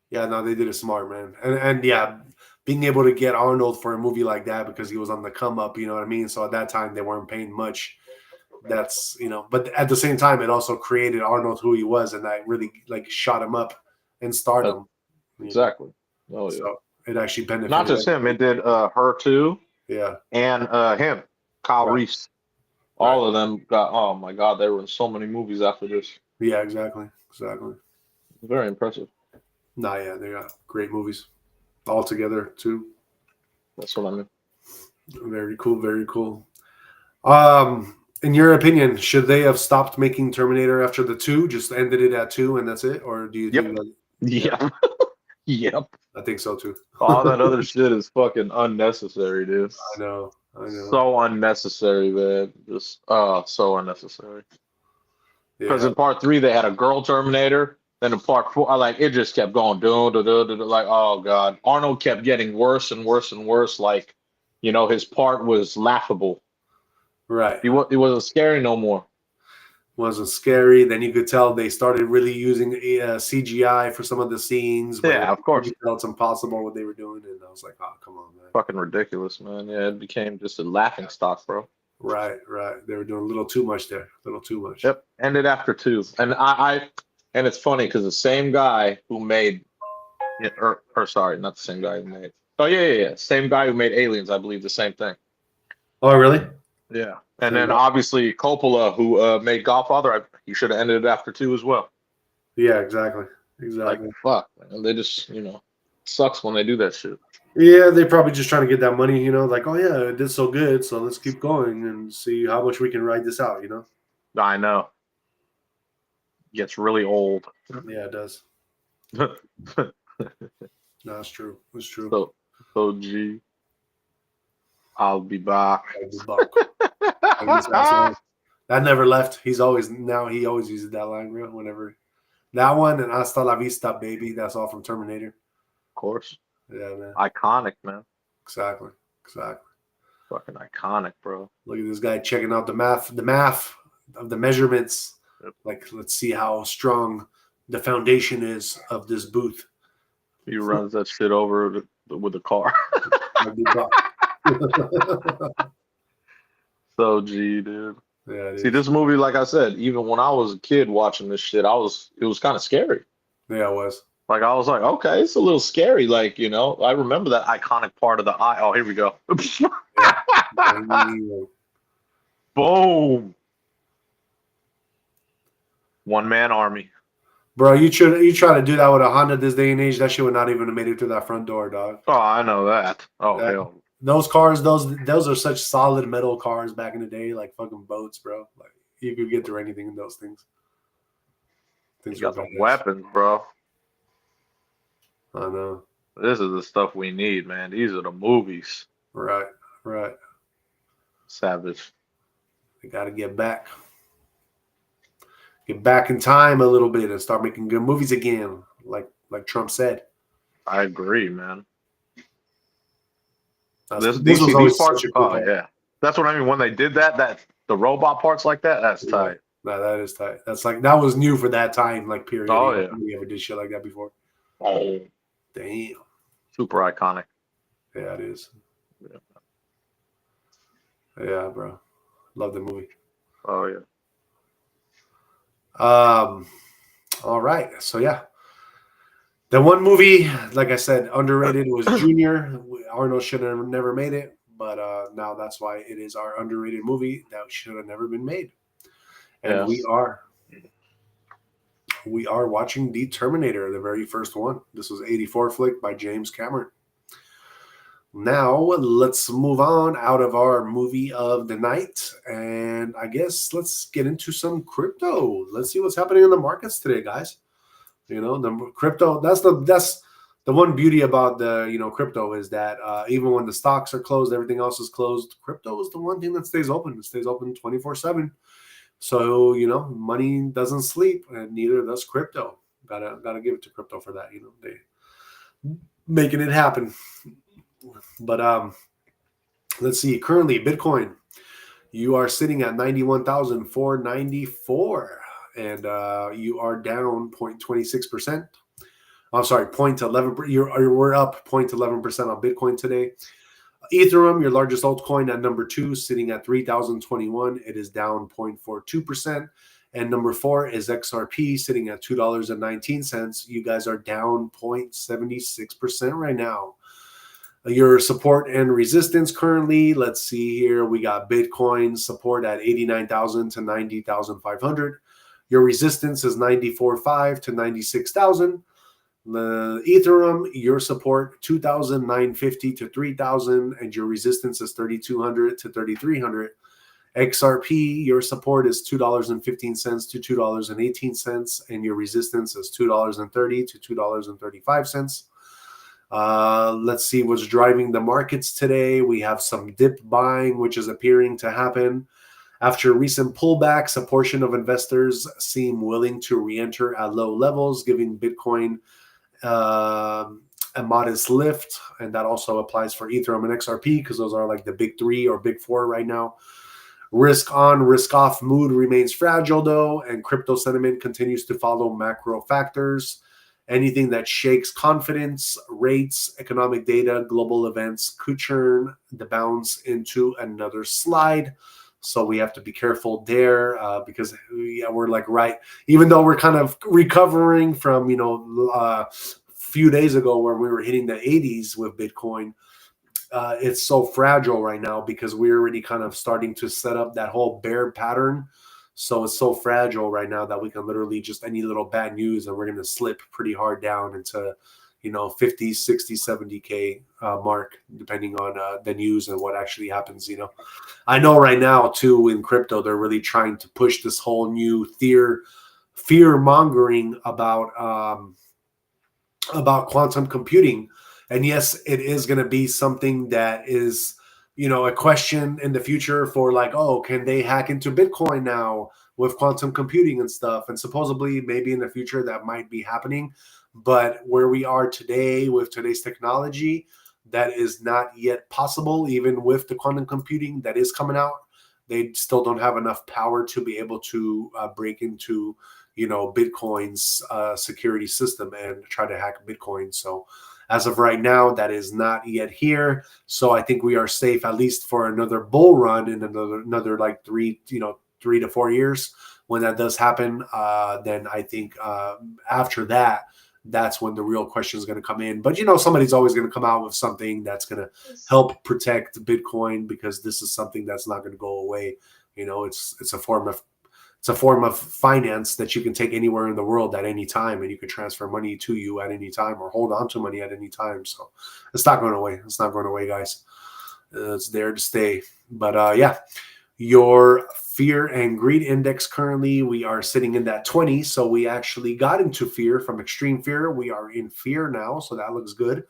Yeah, no, they did it smart, man. And yeah, being able to get Arnold for a movie like that because he was on the come up, you know what I mean? So at that time they weren't paying much. That's, but at the same time it also created Arnold who he was, and that really like shot him up in stardom.
Exactly. Oh yeah.
So it actually benefited.
Not just him, it did her too.
Yeah.
And him, Kyle Reese. All of them got, oh my God, they were in so many movies after this.
Yeah, exactly.
Very impressive.
Nah, yeah, they got great movies all together too.
That's what I mean.
Very cool. In your opinion, should they have stopped making Terminator after the 2? Just ended it at 2 and that's it? Or do you think that?
Yep. Yep.
I think so too.
All that other shit is fucking unnecessary, dude.
I know.
So unnecessary, man. Just so unnecessary. Because in part 3 they had a girl Terminator. Then in part 4, like it just kept going, like, oh God. Arnold kept getting worse and worse and worse. Like, his part was laughable.
Right.
He wasn't scary no more.
Wasn't scary. Then you could tell they started really using CGI for some of the scenes.
Yeah, of course.
You felt it's impossible what they were doing, and I was like, "Oh, come on, man!"
Fucking ridiculous, man. Yeah, it became just a laughing stock, bro.
Right. They were doing a little too much there. A little too much.
Yep. Ended after 2, and and it's funny because the same guy who made, or sorry, not the same guy who made. Oh yeah. Same guy who made Aliens, I believe the same thing.
Oh really?
Yeah. And then obviously Coppola, who made Godfather, he should have ended it after 2 as well.
Yeah, exactly.
Like, fuck, man. They just, sucks when they do that shit.
Yeah, they're probably just trying to get that money, like, oh yeah, it did so good, so let's keep going and see how much we can ride this out,
I know. Gets really old.
Yeah, it does. No, it's true. It's true.
So G, I'll be back.
That never left. He always uses that line, bro. Whenever that one and "Hasta la vista, baby." That's all from Terminator.
Of course.
Yeah, man.
Iconic, man.
Exactly.
Fucking iconic, bro.
Look at this guy checking out the math of the measurements. Yep. Like, let's see how strong the foundation is of this booth.
He runs that shit over with a car. So G, dude.
Yeah.
See, this movie, like I said, even when I was a kid watching this shit, it was kind of scary.
Yeah, it was.
Like, I was like, okay, it's a little scary. Like, I remember that iconic part of the eye. Oh, here we go. Boom. One-man army.
Bro, you try to do that with a Honda this day and age, that shit would not even have made it through that front door, dog.
Oh, I know that. Oh,
That,
hell.
those cars, those are such solid metal cars back in the day, like fucking boats, bro. Like you could get through anything in those things.
You
Things were
got some
badass.
weapons, bro.
I know.
This is the stuff we need, man. These are the movies.
Right.
Savage.
We got to get back in time a little bit and start making good movies again, like Trump said.
I agree, man.
This was
These
always
parts.
such a cool
Oh,
part.
yeah. That's what I mean. When they did that the robot parts like that, that's
Yeah.
tight.
No, that is tight. That's like that was new for that time, like period.
Oh, yeah.
We ever did shit like that before.
Oh,
Damn.
super iconic.
Yeah, it is.
Yeah.
Yeah, bro. Love the movie.
Oh, yeah.
All right. So yeah. The one movie, like I said, underrated was Junior. Arnold should have never made it, but now that's why it is our underrated movie that should have never been made. And
Yes.
we are watching The Terminator, the very first one. This was 84 flick by James Cameron. Now let's move on out of our movie of the night, and I guess let's get into some crypto. Let's see what's happening in the markets today, guys. You know, the crypto. That's the one beauty about the crypto is that even when the stocks are closed, everything else is closed. Crypto is the one thing that stays open. It stays open 24/7. So money doesn't sleep, and neither does crypto. Gotta give it to crypto for that. They making it happen. But let's see. Currently, Bitcoin, you are sitting at 91,494, and you are down 0.26%. I'm sorry, 0.11. We're up 0.11% on Bitcoin today. Ethereum, your largest altcoin, at number 2, sitting at 3,021. It is down 0.42%. And number 4 is XRP, sitting at $2.19. You guys are down 0.76% right now. Your support and resistance currently, let's see here. We got Bitcoin support at 89,000 to 90,500. Your resistance is 94.5 to 96,000. The Ethereum, your support 2,950 to 3,000, and your resistance is 3,200 to 3,300. XRP, your support is $2.15 to $2.18, and your resistance is $2.30 to $2.35. Let's see what's driving the markets today. We have some dip buying, which is appearing to happen. After recent pullbacks, a portion of investors seem willing to re-enter at low levels, giving Bitcoin a modest lift. And that also applies for Ethereum and XRP because those are like the big 3 or big 4 right now. Risk on, risk off mood remains fragile, though, and crypto sentiment continues to follow macro factors. Anything that shakes confidence, rates, economic data, global events could turn the bounce into another slide. So we have to be careful there because we're like even though we're kind of recovering from a few days ago where we were hitting the 80s with Bitcoin. It's so fragile right now because we're already kind of starting to set up that whole bear pattern. So it's so fragile right now that we can literally just any little bad news and we're going to slip pretty hard down into 50, 60, 70K mark, depending on the news and what actually happens. I know right now too in crypto, they're really trying to push this whole new fear mongering about quantum computing. And yes, it is going to be something that is, a question in the future for like, oh, can they hack into Bitcoin now with quantum computing and stuff? And supposedly maybe in the future that might be happening. But where we are today with today's technology, that is not yet possible. Even with the quantum computing that is coming out, they still don't have enough power to be able to break into, Bitcoin's security system and try to hack Bitcoin. So as of right now, that is not yet here. So I think we are safe at least for another bull run in another like 3 to 4 years. When that does happen, then I think after that, that's when the real question is going to come in. But somebody's always going to come out with something that's going to help protect Bitcoin because this is something that's not going to go away. It's a form of it's a form of finance that you can take anywhere in the world at any time, and you can transfer money to you at any time or hold on to money at any time. So it's not going away. It's not going away, guys. It's there to stay. But yeah, your fear and greed index currently, we are sitting in that 20. So we actually got into fear from extreme fear. We are in fear now. So that looks good.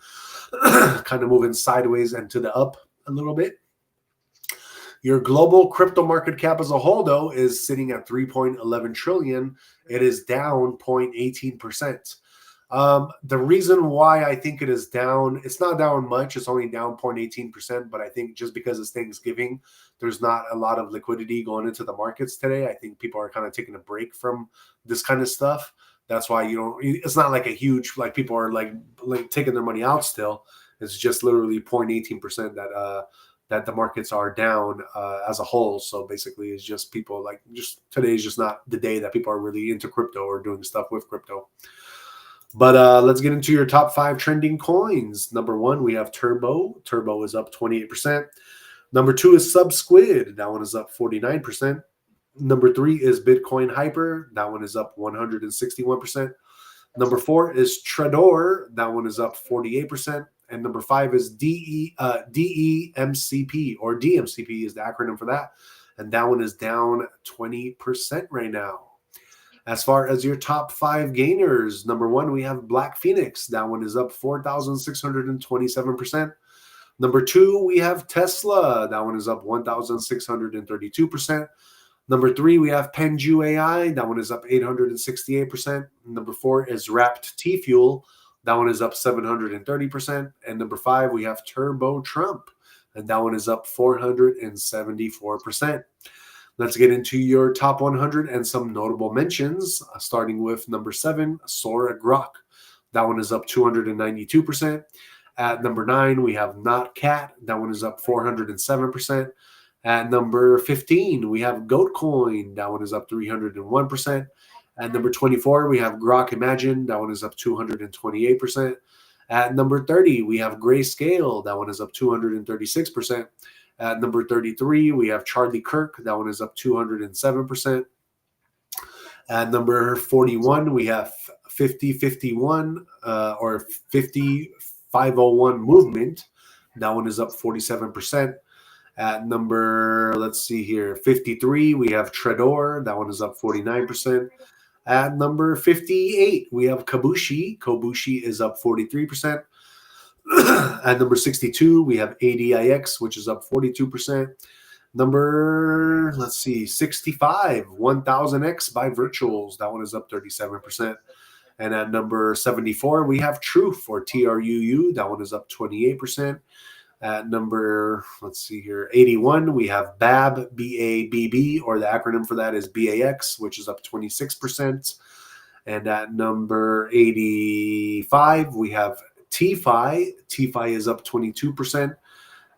Kind of moving sideways and to the up a little bit. Your global crypto market cap as a whole, though, is sitting at 3.11 trillion. It is down 0.18%. The reason why I think it is down, it's not down much. It's only down 0.18%. But I think just because it's Thanksgiving, there's not a lot of liquidity going into the markets today. I think people are kind of taking a break from this kind of stuff. That's why it's not like a huge, like people are like taking their money out still. It's just literally 0.18% that the markets are down as a whole. So basically it's just people just today is just not the day that people are really into crypto or doing stuff with crypto. But let's get into your top 5 trending coins. Number 1, we have Turbo. Turbo is up 28%. Number 2 is SubSquid. That one is up 49%. Number 3 is Bitcoin Hyper. That one is up 161%. Number 4 is Trador. That one is up 48%. And number 5 is DEMCP, or DMCP is the acronym for that. And that one is down 20% right now. As far as your top 5 gainers, number 1, we have Black Phoenix. That one is up 4,627%. Number 2, we have Tesla. That one is up 1,632%. Number 3, we have Penju AI. That one is up 868%. Number 4 is Wrapped T Fuel. That one is up 730%. And number 5, we have Turbo Trump. And that one is up 474%. Let's get into your top 100 and some notable mentions, starting with number 7, Sora Grok. That one is up 292%. At number 9, we have Not Cat. That one is up 407%. At number 15, we have Goatcoin. That one is up 301%. At number 24, we have Grok Imagine. That one is up 228%. At number 30, we have Grayscale. That one is up 236%. At number 33, we have Charlie Kirk. That one is up 207%. At number 41, we have 5051 or 50501 Movement. That one is up 47%. At number, let's see here, 53, we have Trador. That one is up 49%. At number 58, we have Kabushi. Kabushi is up 43%. At number 62, we have ADIX, which is up 42%. Number, let's see, 65, 1000X by Virtuals. That one is up 37%. And at number 74, we have Truth, or TRUU. That one is up 28%. At number, let's see here, 81, we have BAB, B-A-B-B, or the acronym for that is BAX, which is up 26%. And at number 85, we have TFI. TFI is up 22%.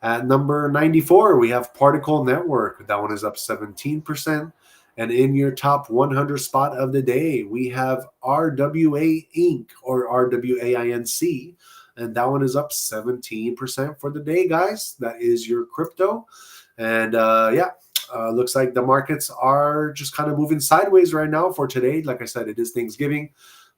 At number 94, we have Particle Network. That one is up 17%. And in your top 100 spot of the day, we have RWA Inc. or RWAINC. And that one is up 17% for the day, guys. That is your crypto. And looks like the markets are just kind of moving sideways right now for today. Like I said, it is Thanksgiving.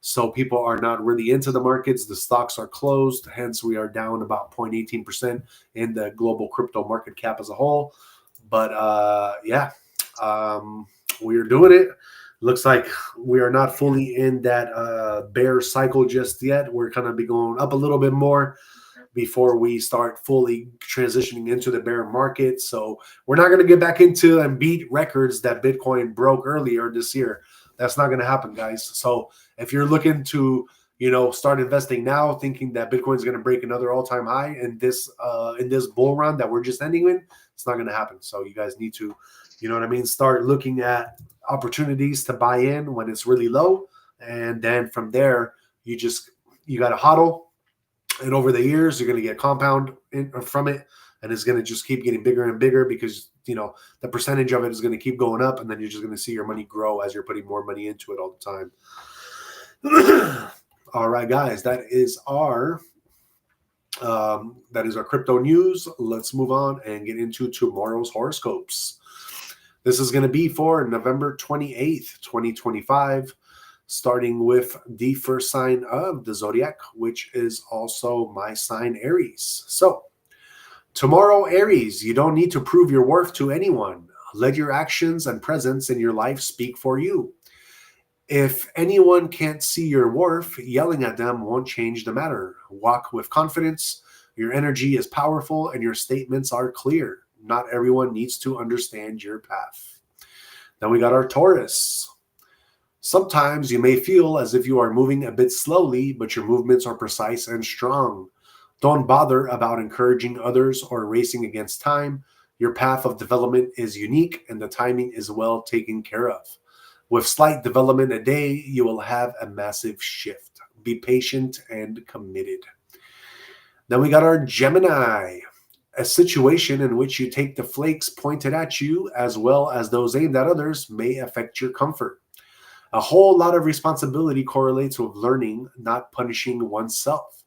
So people are not really into the markets. The stocks are closed. Hence, we are down about 0.18% in the global crypto market cap as a whole. But we're doing it. Looks like we are not fully in that bear cycle just yet. We're kind of be going up a little bit more before we start fully transitioning into the bear market. So we're not going to get back into and beat records that Bitcoin broke earlier this year. That's not going to happen, guys. So if you're looking to, start investing now, thinking that Bitcoin is going to break another all-time high in this bull run that we're just ending in, it's not going to happen. So you guys need to, start looking at opportunities to buy in when it's really low. And then from there, you got to hodl. And over the years, you're going to get compound from it. And it's going to just keep getting bigger and bigger because, the percentage of it is going to keep going up. And then you're just going to see your money grow as you're putting more money into it all the time. All right, guys, that is our crypto news. Let's move on and get into tomorrow's horoscopes. This is going to be for November 28th, 2025, starting with the first sign of the zodiac, which is also my sign, Aries. So, tomorrow, Aries, you don't need to prove your worth to anyone. Let your actions and presence in your life speak for you. If anyone can't see your worth, yelling at them won't change the matter. Walk with confidence. Your energy is powerful and your statements are clear. Not everyone needs to understand your path. Then we got our Taurus. Sometimes you may feel as if you are moving a bit slowly, but your movements are precise and strong. Don't bother about encouraging others or racing against time. Your path of development is unique and the timing is well taken care of. With slight development a day, you will have a massive shift. Be patient and committed. Then we got our Gemini. A situation in which you take the flakes pointed at you as well as those aimed at others may affect your comfort. A whole lot of responsibility correlates with learning, not punishing oneself.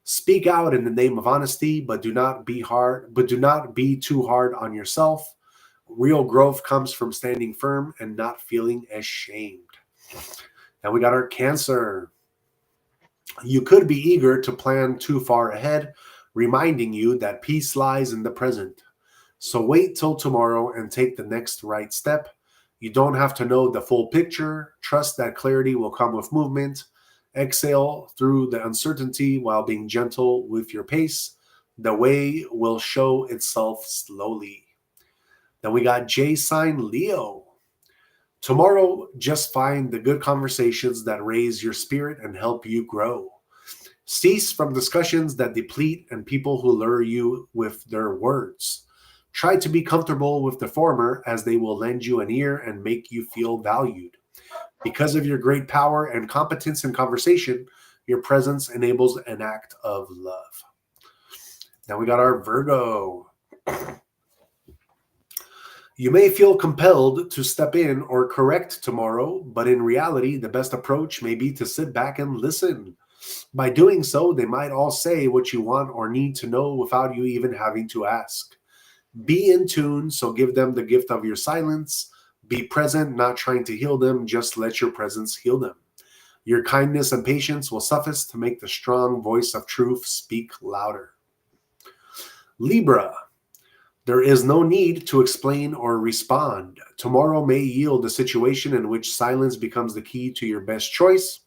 Speak out in the name of honesty, but do not be too hard on yourself. Real growth comes from standing firm and not feeling ashamed. Now we got our Cancer. You could be eager to plan too far ahead, reminding you that peace lies in the present. So wait till tomorrow and take the next right step. You don't have to know the full picture. Trust that clarity will come with movement. Exhale through the uncertainty while being gentle with your pace. The way will show itself slowly. Then we got J sign Leo. Tomorrow, just find the good conversations that raise your spirit and help you grow. Cease from discussions that deplete and people who lure you with their words. Try to be comfortable with the former as they will lend you an ear and make you feel valued. Because of your great power and competence in conversation, your presence enables an act of love. Now we got our Virgo. You may feel compelled to step in or correct tomorrow, but in reality, the best approach may be to sit back and listen. By doing so, they might all say what you want or need to know without you even having to ask. Be in tune, so give them the gift of your silence. Be present, not trying to heal them, just let your presence heal them. Your kindness and patience will suffice to make the strong voice of truth speak louder. Libra. There is no need to explain or respond. Tomorrow may yield a situation in which silence becomes the key to your best choice.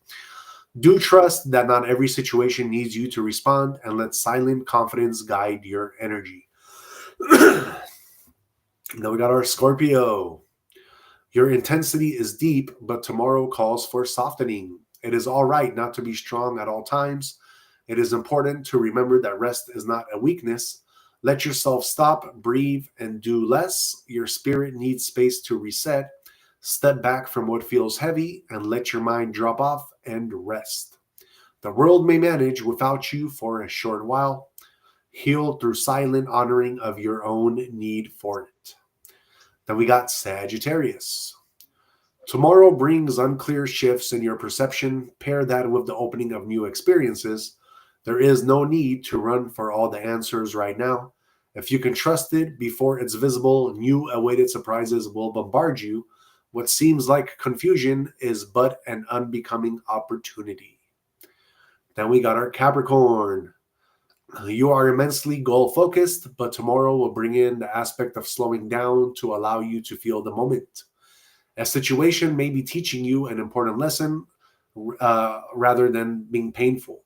Do trust that not every situation needs you to respond, and let silent confidence guide your energy. Now we got our Scorpio. Your intensity is deep, but tomorrow calls for softening. It is all right not to be strong at all times. It is important to remember that rest is not a weakness. Let yourself stop, breathe, and do less. Your spirit needs space to reset. Step back from what feels heavy and let your mind drop off and rest. The world may manage without you for a short while. Heal through silent honoring of your own need for it. Then we got Sagittarius. Tomorrow brings unclear shifts in your perception. Pair that with the opening of new experiences. There is no need to run for all the answers right now. If you can trust it before it's visible, new awaited surprises will bombard you. What seems like confusion is but an unbecoming opportunity. Then we got our Capricorn. You are immensely goal-focused, but tomorrow will bring in the aspect of slowing down to allow you to feel the moment. A situation may be teaching you an important lesson rather than being painful.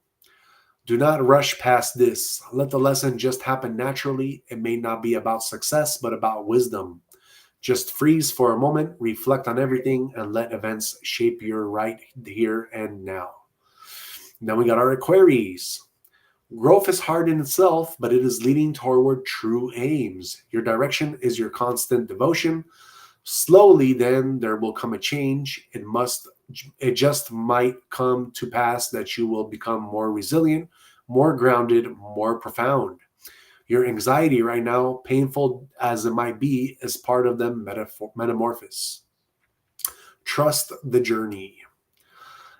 Do not rush past this. Let the lesson just happen naturally. It may not be about success, but about wisdom. Just freeze for a moment, reflect on everything, and let events shape your right here and now. Then we got our Aquarius. Growth is hard in itself, but it is leading toward true aims. Your direction is your constant devotion. Slowly, then, there will come a change. It just might come to pass that you will become more resilient, more grounded, more profound. Your anxiety right now, painful as it might be, is part of the metamorphosis. Trust the journey.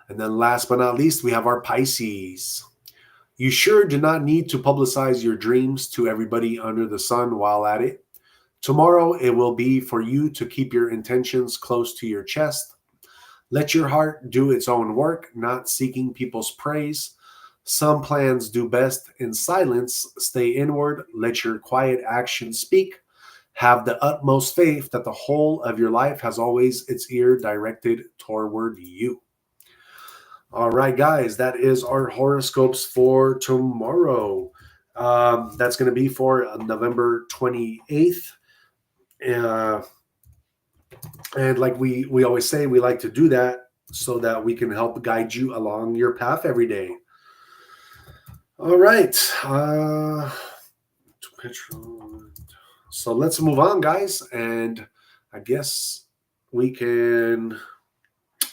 And then last but not least, we have our Pisces. You sure do not need to publicize your dreams to everybody under the sun while at it. Tomorrow, it will be for you to keep your intentions close to your chest. Let your heart do its own work, not seeking people's praise. Some plans do best in silence. Stay inward. Let your quiet actions speak. Have the utmost faith that the whole of your life has always its ear directed toward you. All right, guys, that is our horoscopes for tomorrow. That's going to be for November 28th. Uh, and like we always say, we like to do that so that we can help guide you along your path every day. All right. So let's move on, guys. And I guess we can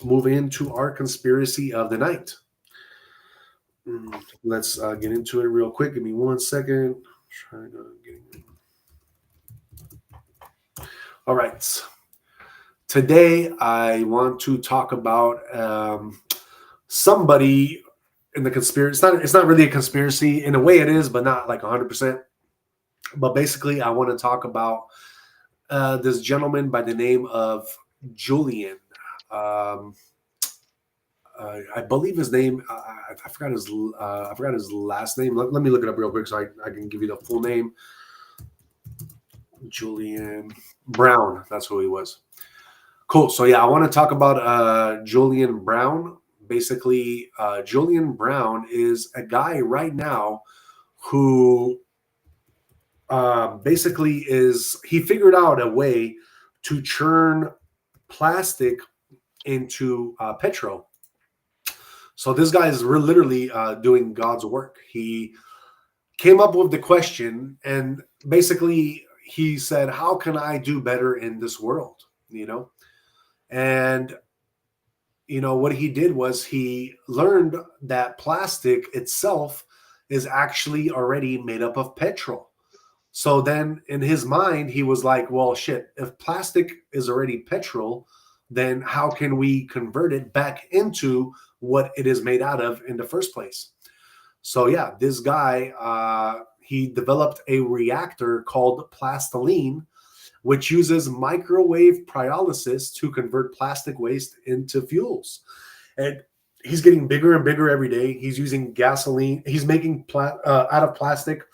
move into our conspiracy of the night. Let's get into it real quick. Give me 1 second. Trying to get in. All right. Today, I want to talk about somebody in the conspiracy. It's not really a conspiracy. In a way, it is, but not like 100%. But basically, I want to talk about this gentleman by the name of Julian. I believe his name. I forgot his last name. Let me look it up real quick so I can give you the full name. Julian Brown. That's who he was. Cool. So yeah, I want to talk about Julian Brown. Basically, Julian Brown is a guy right now who basically he figured out a way to churn plastic into petrol. So this guy is literally doing God's work. He came up with the question, and basically he said, how can I do better in this world? And what he did was he learned that plastic itself is actually already made up of petrol. So then in his mind, he was like, well, shit, if plastic is already petrol, then how can we convert it back into what it is made out of in the first place? So yeah, this guy, he developed a reactor called Plasolyne, which uses microwave pyrolysis to convert plastic waste into fuels. And he's getting bigger and bigger every day. He's using gasoline. He's making out of plastic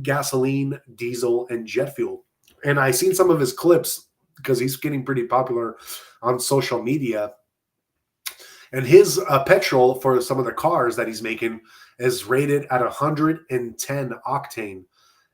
gasoline, diesel, and jet fuel. And I've seen some of his clips because he's getting pretty popular on social media. And his petrol for some of the cars that he's making is rated at 110 octane.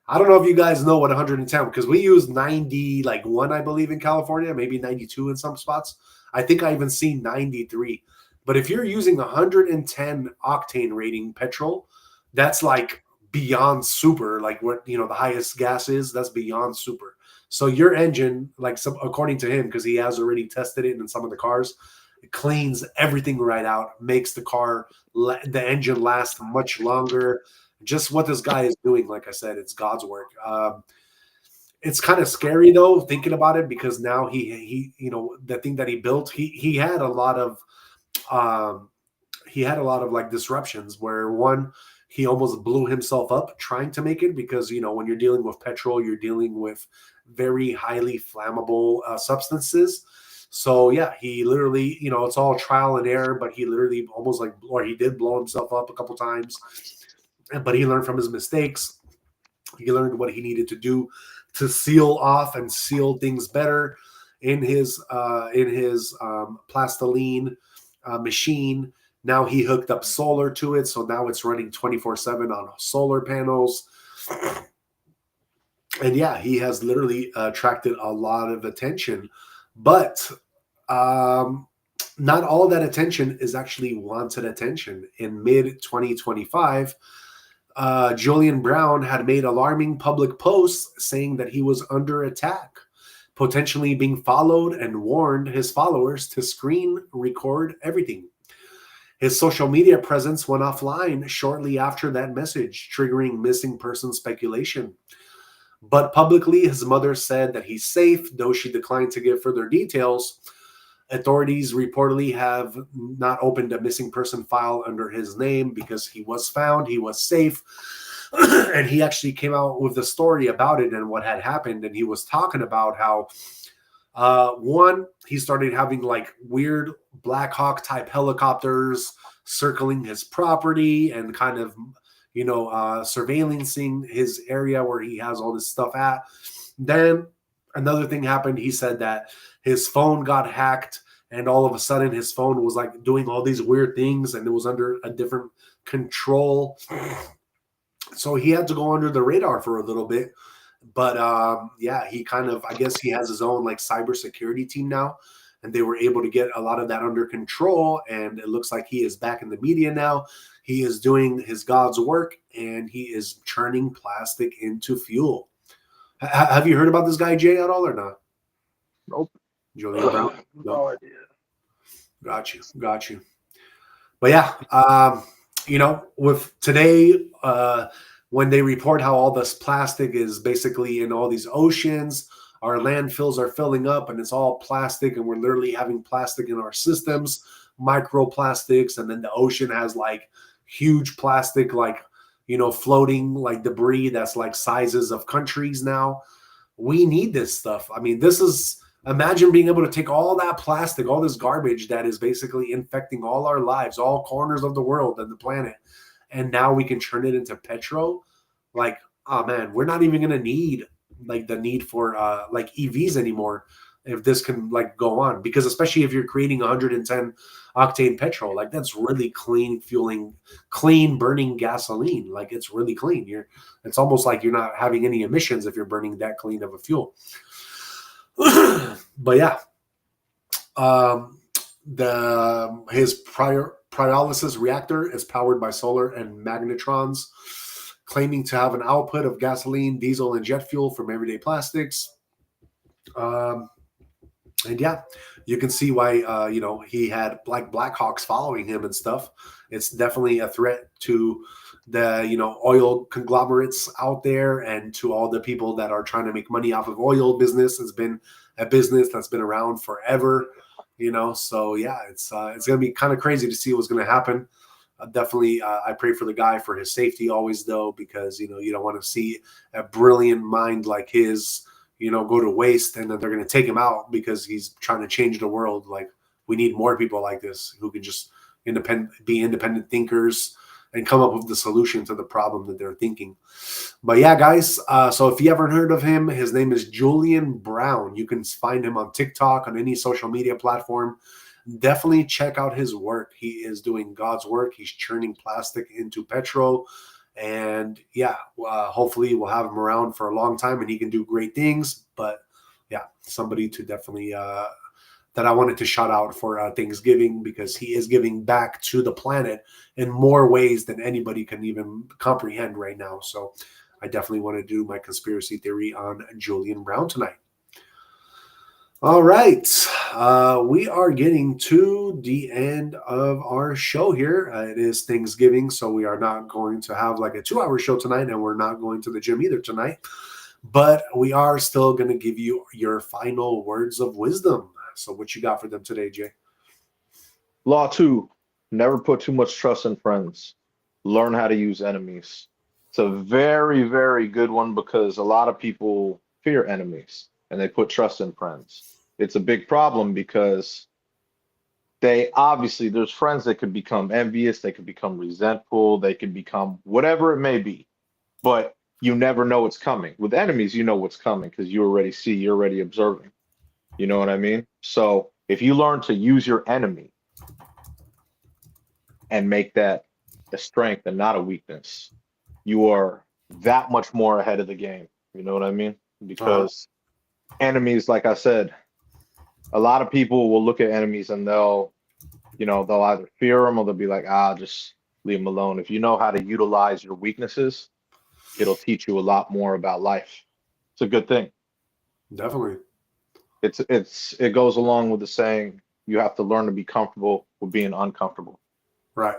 I don't know if you guys know what 110, because we use 91, I believe, in California, maybe 92 in some spots. I think I even seen 93. But if you're using 110 octane rating petrol, that's like beyond super, like what the highest gas is. That's beyond super. So your engine, according to him, because he has already tested it in some of the cars, it cleans everything right out, makes the engine last much longer. Just what this guy is doing, like I said, it's God's work. It's kind of scary though, thinking about it, because now he the thing that he built, he had a lot of like disruptions where one, he almost blew himself up trying to make it, because when you're dealing with petrol, you're dealing with very highly flammable substances. So yeah, he literally, it's all trial and error, but he literally he did blow himself up a couple times. But he learned from his mistakes. He learned what he needed to do to seal off and seal things better in his Plasolyne machine. Now he hooked up solar to it, so now it's running 24/7 on solar panels. And yeah, he has literally attracted a lot of attention, but not all of that attention is actually wanted attention. In mid-2025, Julian Brown had made alarming public posts saying that he was under attack, potentially being followed, and warned his followers to screen record everything. His social media presence went offline shortly after that message, triggering missing person speculation. But publicly, his mother said that he's safe, though she declined to give further details. Authorities reportedly have not opened a missing person file under his name because he was found, he was safe. And he actually came out with the story about it and what had happened. And he was talking about how, one, he started having like weird Black Hawk type helicopters circling his property and kind of, surveillancing his area where he has all this stuff at. Then another thing happened. He said that his phone got hacked, and all of a sudden his phone was like doing all these weird things, and it was under a different control. So he had to go under the radar for a little bit. But yeah, he kind of, I guess he has his own like cybersecurity team now, and they were able to get a lot of that under control. And it looks like he is back in the media now. He is doing his God's work, and he is turning plastic into fuel. Have you heard about this guy, Jay, at all or not?
Nope.
Julian Brown?
No idea.
Got you. But yeah, with today, when they report how all this plastic is basically in all these oceans, our landfills are filling up and it's all plastic, and we're literally having plastic in our systems, microplastics, and then the ocean has like huge plastic, like, floating like debris that's like sizes of countries now. We need this stuff. I mean, imagine being able to take all that plastic, all this garbage that is basically infecting all our lives, all corners of the world and the planet, and now we can turn it into petrol. Like, oh man, we're not even going to need like the need for like EVs anymore if this can like go on, because especially if you're creating 110 octane petrol, like that's really clean burning gasoline. Like it's really clean. It's almost like you're not having any emissions if you're burning that clean of a fuel. But yeah, his pyrolysis reactor is powered by solar and magnetrons, claiming to have an output of gasoline, diesel, and jet fuel from everyday plastics. And yeah, you can see why, he had like Black Hawks following him and stuff. It's definitely a threat to the, oil conglomerates out there and to all the people that are trying to make money off of oil business. It's been a business that's been around forever, so yeah, it's going to be kind of crazy to see what's going to happen. Definitely, I pray for the guy for his safety always, though, because, you don't want to see a brilliant mind like his, go to waste, and then they're going to take him out because he's trying to change the world. Like, we need more people like this who can just be independent thinkers and come up with the solution to the problem that they're thinking. But yeah, guys, so if you haven't heard of him, his name is Julian Brown. You can find him on TikTok, on any social media platform. Definitely check out his work. He is doing God's work. He's churning plastic into petrol. And yeah, hopefully we'll have him around for a long time and he can do great things. But yeah, somebody to definitely that I wanted to shout out for Thanksgiving, because he is giving back to the planet in more ways than anybody can even comprehend right now. So I definitely want to do my conspiracy theory on Julian Brown tonight. All right. We are getting to the end of our show here. It is Thanksgiving, so we are not going to have like a 2-hour show tonight, and we're not going to the gym either tonight. But we are still going to give you your final words of wisdom. So what you got for them today, Jay?
Law 2, never put too much trust in friends. Learn how to use enemies. It's a very, very good one, because a lot of people fear enemies and they put trust in friends. It's a big problem because there's friends that could become envious, they could become resentful, they could become whatever it may be, but you never know what's coming. With enemies, you know what's coming because you're already observing. You know what I mean? So if you learn to use your enemy and make that a strength and not a weakness, you are that much more ahead of the game. You know what I mean? Because enemies, like I said, a lot of people will look at enemies and they'll either fear them or they'll be like, just leave them alone. If you know how to utilize your weaknesses, it'll teach you a lot more about life. It's a good thing.
Definitely.
It goes along with the saying, you have to learn to be comfortable with being uncomfortable.
Right.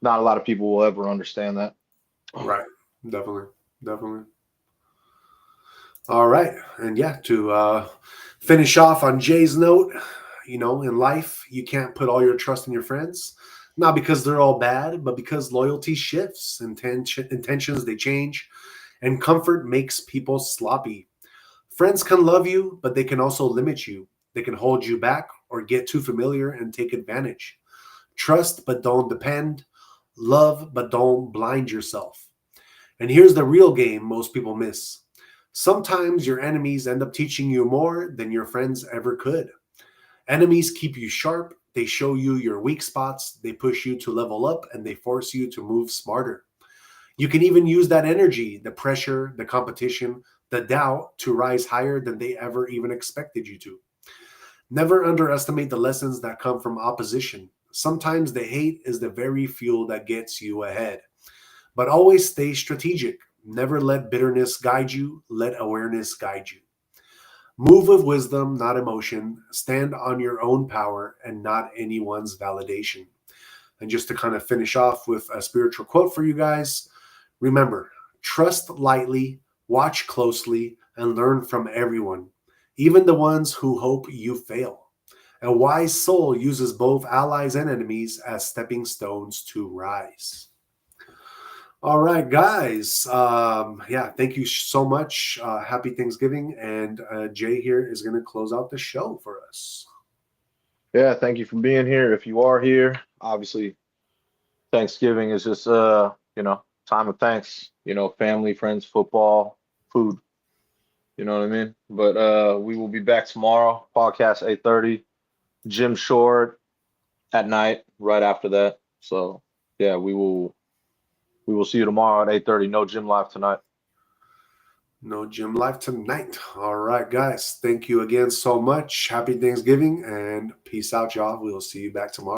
Not a lot of people will ever understand that.
Right. Definitely. All right. And yeah, to finish off on Jay's note, in life, you can't put all your trust in your friends. Not because they're all bad, but because loyalty shifts, intentions they change, and comfort makes people sloppy. Friends can love you, but they can also limit you. They can hold you back or get too familiar and take advantage. Trust, but don't depend. Love, but don't blind yourself. And here's the real game most people miss. Sometimes your enemies end up teaching you more than your friends ever could. Enemies keep you sharp, they show you your weak spots, they push you to level up, and they force you to move smarter. You can even use that energy, the pressure, the competition, the doubt to rise higher than they ever even expected you to. Never underestimate the lessons that come from opposition. Sometimes the hate is the very fuel that gets you ahead. But always stay strategic. Never let bitterness guide you, let awareness guide you. Move with wisdom, not emotion. Stand on your own power and not anyone's validation. And just to kind of finish off with a spiritual quote for you guys, remember, trust lightly, watch closely, and learn from everyone, even the ones who hope you fail. A wise soul uses both allies and enemies as stepping stones to rise. All right, guys. Yeah, thank you so much. Happy Thanksgiving. And Jay here is going to close out the show for us.
Yeah, thank you for being here. If you are here, obviously Thanksgiving is just time of thanks, family, friends, football, food, you know what I mean? But we will be back tomorrow, podcast 8:30, Jim Short at night, right after that. So yeah, we will see you tomorrow at 8:30. No gym live tonight.
No gym live tonight. All right, guys. Thank you again so much. Happy Thanksgiving and peace out, y'all. We'll see you back tomorrow.